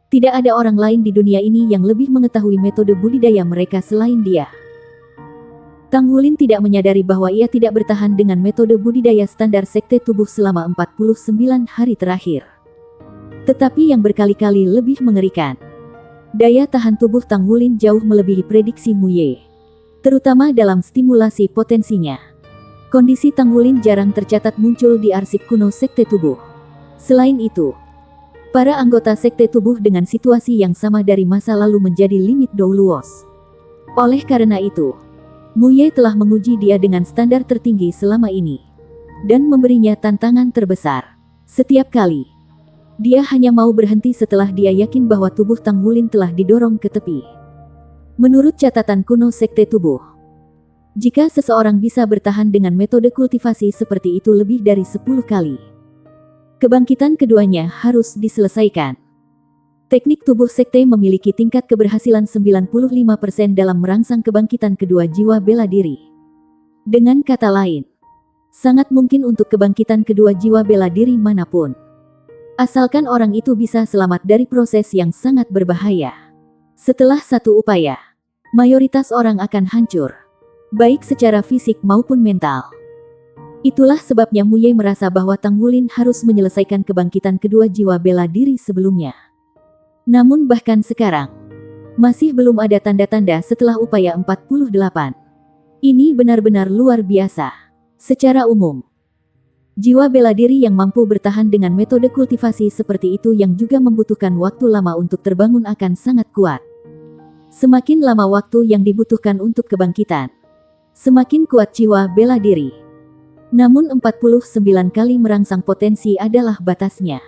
A: tidak ada orang lain di dunia ini yang lebih mengetahui metode budidaya mereka selain dia. Tang Hulin tidak menyadari bahwa ia tidak bertahan dengan metode budidaya standar sekte tubuh selama 49 hari terakhir. Tetapi yang berkali-kali lebih mengerikan, daya tahan tubuh Tang Hulin jauh melebihi prediksi Mu Ye, terutama dalam stimulasi potensinya. Kondisi Tang Hulin jarang tercatat muncul di arsip kuno sekte tubuh. Selain itu, para anggota sekte tubuh dengan situasi yang sama dari masa lalu menjadi limit doulos. Oleh karena itu, Mu Ye telah menguji dia dengan standar tertinggi selama ini, dan memberinya tantangan terbesar. Setiap kali, dia hanya mau berhenti setelah dia yakin bahwa tubuh Tang Hulin telah didorong ke tepi. Menurut catatan kuno sekte tubuh, jika seseorang bisa bertahan dengan metode kultivasi seperti itu lebih dari 10 kali, kebangkitan keduanya harus diselesaikan. Teknik tubuh sekte memiliki tingkat keberhasilan 95% dalam merangsang kebangkitan kedua jiwa bela diri. Dengan kata lain, sangat mungkin untuk kebangkitan kedua jiwa bela diri manapun. Asalkan orang itu bisa selamat dari proses yang sangat berbahaya. Setelah satu upaya, mayoritas orang akan hancur, baik secara fisik maupun mental. Itulah sebabnya Mu Ye merasa bahwa Tang Hulin harus menyelesaikan kebangkitan kedua jiwa bela diri sebelumnya. Namun bahkan sekarang, masih belum ada tanda-tanda setelah upaya 48. Ini benar-benar luar biasa. Secara umum, jiwa bela diri yang mampu bertahan dengan metode kultivasi seperti itu yang juga membutuhkan waktu lama untuk terbangun akan sangat kuat. Semakin lama waktu yang dibutuhkan untuk kebangkitan, semakin kuat jiwa bela diri. Namun 49 kali merangsang potensi adalah batasnya.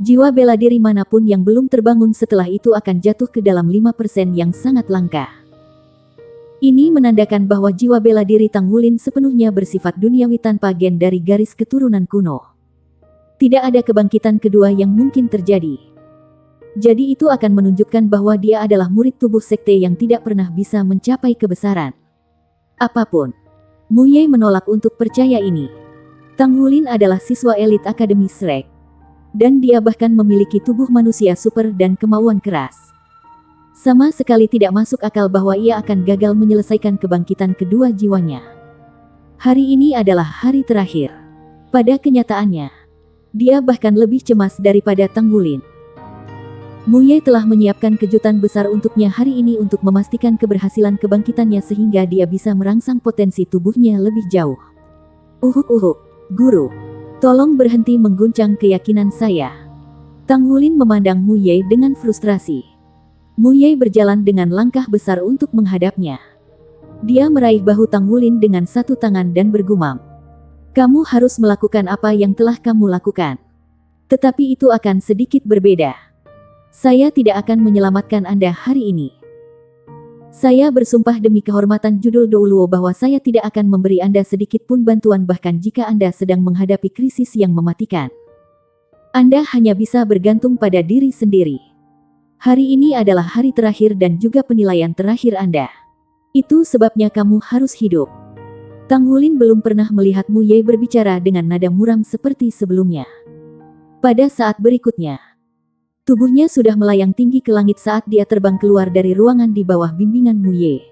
A: Jiwa bela diri manapun yang belum terbangun setelah itu akan jatuh ke dalam 5% yang sangat langka. Ini menandakan bahwa jiwa bela diri Tang Hulin sepenuhnya bersifat duniawi tanpa gen dari garis keturunan kuno. Tidak ada kebangkitan kedua yang mungkin terjadi. Jadi itu akan menunjukkan bahwa dia adalah murid tubuh sekte yang tidak pernah bisa mencapai kebesaran. Apapun, Mu Ye menolak untuk percaya ini. Tang Wulin adalah siswa elit Akademi Shrek. Dan dia bahkan memiliki tubuh manusia super dan kemauan keras. Sama sekali tidak masuk akal bahwa ia akan gagal menyelesaikan kebangkitan kedua jiwanya. Hari ini adalah hari terakhir. Pada kenyataannya, dia bahkan lebih cemas daripada Tang Wulin. Mu Ye telah menyiapkan kejutan besar untuknya hari ini untuk memastikan keberhasilan kebangkitannya sehingga dia bisa merangsang potensi tubuhnya lebih jauh. Guru. Tolong berhenti mengguncang keyakinan saya. Tang Wulin memandang Mu Ye dengan frustrasi. Mu Ye berjalan dengan langkah besar untuk menghadapnya. Dia meraih bahu Tang Wulin dengan satu tangan dan bergumam. Kamu harus melakukan apa yang telah kamu lakukan. Tetapi itu akan sedikit berbeda. Saya tidak akan menyelamatkan Anda hari ini. Saya bersumpah demi kehormatan judul Douluo bahwa saya tidak akan memberi Anda sedikit pun bantuan bahkan jika Anda sedang menghadapi krisis yang mematikan. Anda hanya bisa bergantung pada diri sendiri. Hari ini adalah hari terakhir dan juga penilaian terakhir Anda. Itu sebabnya kamu harus hidup. Tang Wulin belum pernah melihat Mu Ye berbicara dengan nada muram seperti sebelumnya. Pada saat berikutnya, tubuhnya sudah melayang tinggi ke langit saat dia terbang keluar dari ruangan di bawah bimbingan Mu Ye.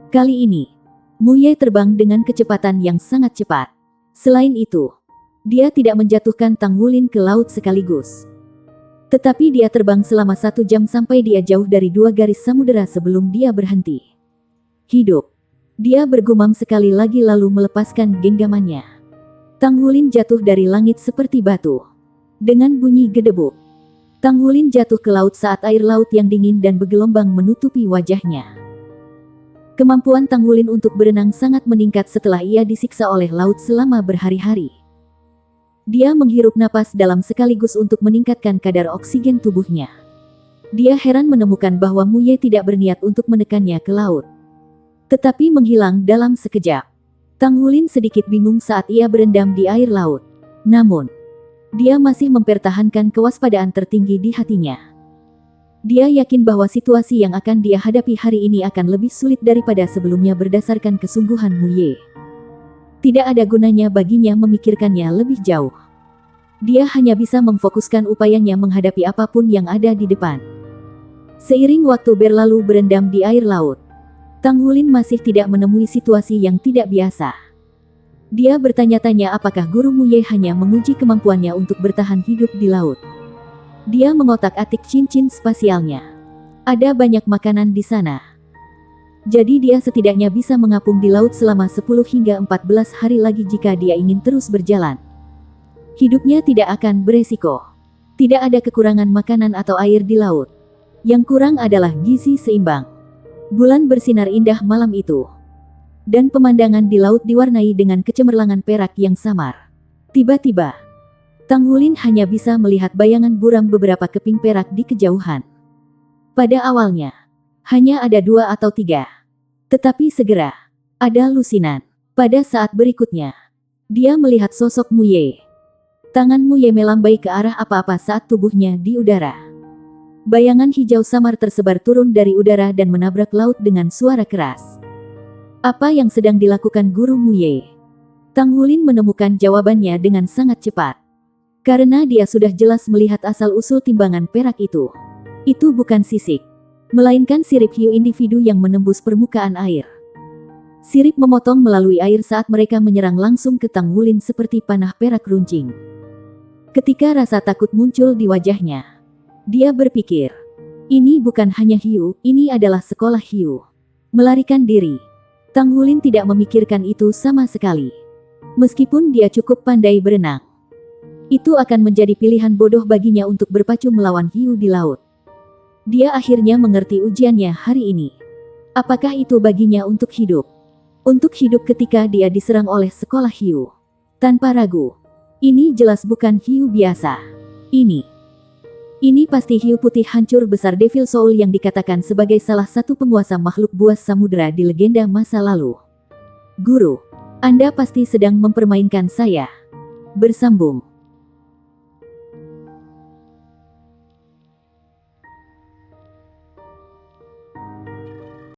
A: Kali ini, Mu Ye terbang dengan kecepatan yang sangat cepat. Selain itu, dia tidak menjatuhkan Tang Wulin ke laut sekaligus. Tetapi dia terbang selama 1 jam sampai dia jauh dari 2 garis samudera sebelum dia berhenti. Hidup. Dia bergumam sekali lagi lalu melepaskan genggamannya. Tang Wulin jatuh dari langit seperti batu. Dengan bunyi gedebuk, Tang Wulin jatuh ke laut saat air laut yang dingin dan bergelombang menutupi wajahnya. Kemampuan Tang Wulin untuk berenang sangat meningkat setelah ia disiksa oleh laut selama berhari-hari. Dia menghirup napas dalam sekaligus untuk meningkatkan kadar oksigen tubuhnya. Dia heran menemukan bahwa Mu Ye tidak berniat untuk menekannya ke laut. Tetapi menghilang dalam sekejap. Tang Wulin sedikit bingung saat ia berendam di air laut. Namun, dia masih mempertahankan kewaspadaan tertinggi di hatinya. Dia yakin bahwa situasi yang akan dia hadapi hari ini akan lebih sulit daripada sebelumnya berdasarkan kesungguhan Mu Ye. Tidak ada gunanya baginya memikirkannya lebih jauh. Dia hanya bisa memfokuskan upayanya menghadapi apapun yang ada di depan. Seiring waktu berlalu berendam di air laut, Tang Wulin masih tidak menemui situasi yang tidak biasa. Dia bertanya-tanya apakah guru Mu Ye hanya menguji kemampuannya untuk bertahan hidup di laut. Dia mengotak-atik cincin spasialnya. Ada banyak makanan di sana. Jadi dia setidaknya bisa mengapung di laut selama 10 hingga 14 hari lagi jika dia ingin terus berjalan. Hidupnya tidak akan beresiko. Tidak ada kekurangan makanan atau air di laut. Yang kurang adalah gizi seimbang. Bulan bersinar indah malam itu. Dan pemandangan di laut diwarnai dengan kecemerlangan perak yang samar. Tiba-tiba, Tang Wulin hanya bisa melihat bayangan buram beberapa keping perak di kejauhan. Pada awalnya, hanya ada 2 atau 3. Tetapi segera, ada lusinan. Pada saat berikutnya, dia melihat sosok Mu Ye. Tangan Mu Ye melambai ke arah apa-apa saat tubuhnya di udara. Bayangan hijau samar tersebar turun dari udara dan menabrak laut dengan suara keras. Apa yang sedang dilakukan guru Mu Ye? Tang Wulin menemukan jawabannya dengan sangat cepat. Karena dia sudah jelas melihat asal-usul timbangan perak itu. Itu bukan sisik, melainkan sirip hiu individu yang menembus permukaan air. Sirip memotong melalui air saat mereka menyerang langsung ke Tang Wulin seperti panah perak runcing. Ketika rasa takut muncul di wajahnya, dia berpikir, ini bukan hanya hiu, ini adalah sekolah hiu. Melarikan diri. Tang Wulin tidak memikirkan itu sama sekali. Meskipun dia cukup pandai berenang, itu akan menjadi pilihan bodoh baginya untuk berpacu melawan hiu di laut. Dia akhirnya mengerti ujiannya hari ini. Apakah itu baginya untuk hidup? Untuk hidup ketika dia diserang oleh sekolah hiu. Tanpa ragu, ini jelas bukan hiu biasa. Ini pasti hiu putih hancur besar Devil Soul yang dikatakan sebagai salah satu penguasa makhluk buas samudera di legenda masa lalu. Guru, Anda pasti sedang mempermainkan saya. Bersambung.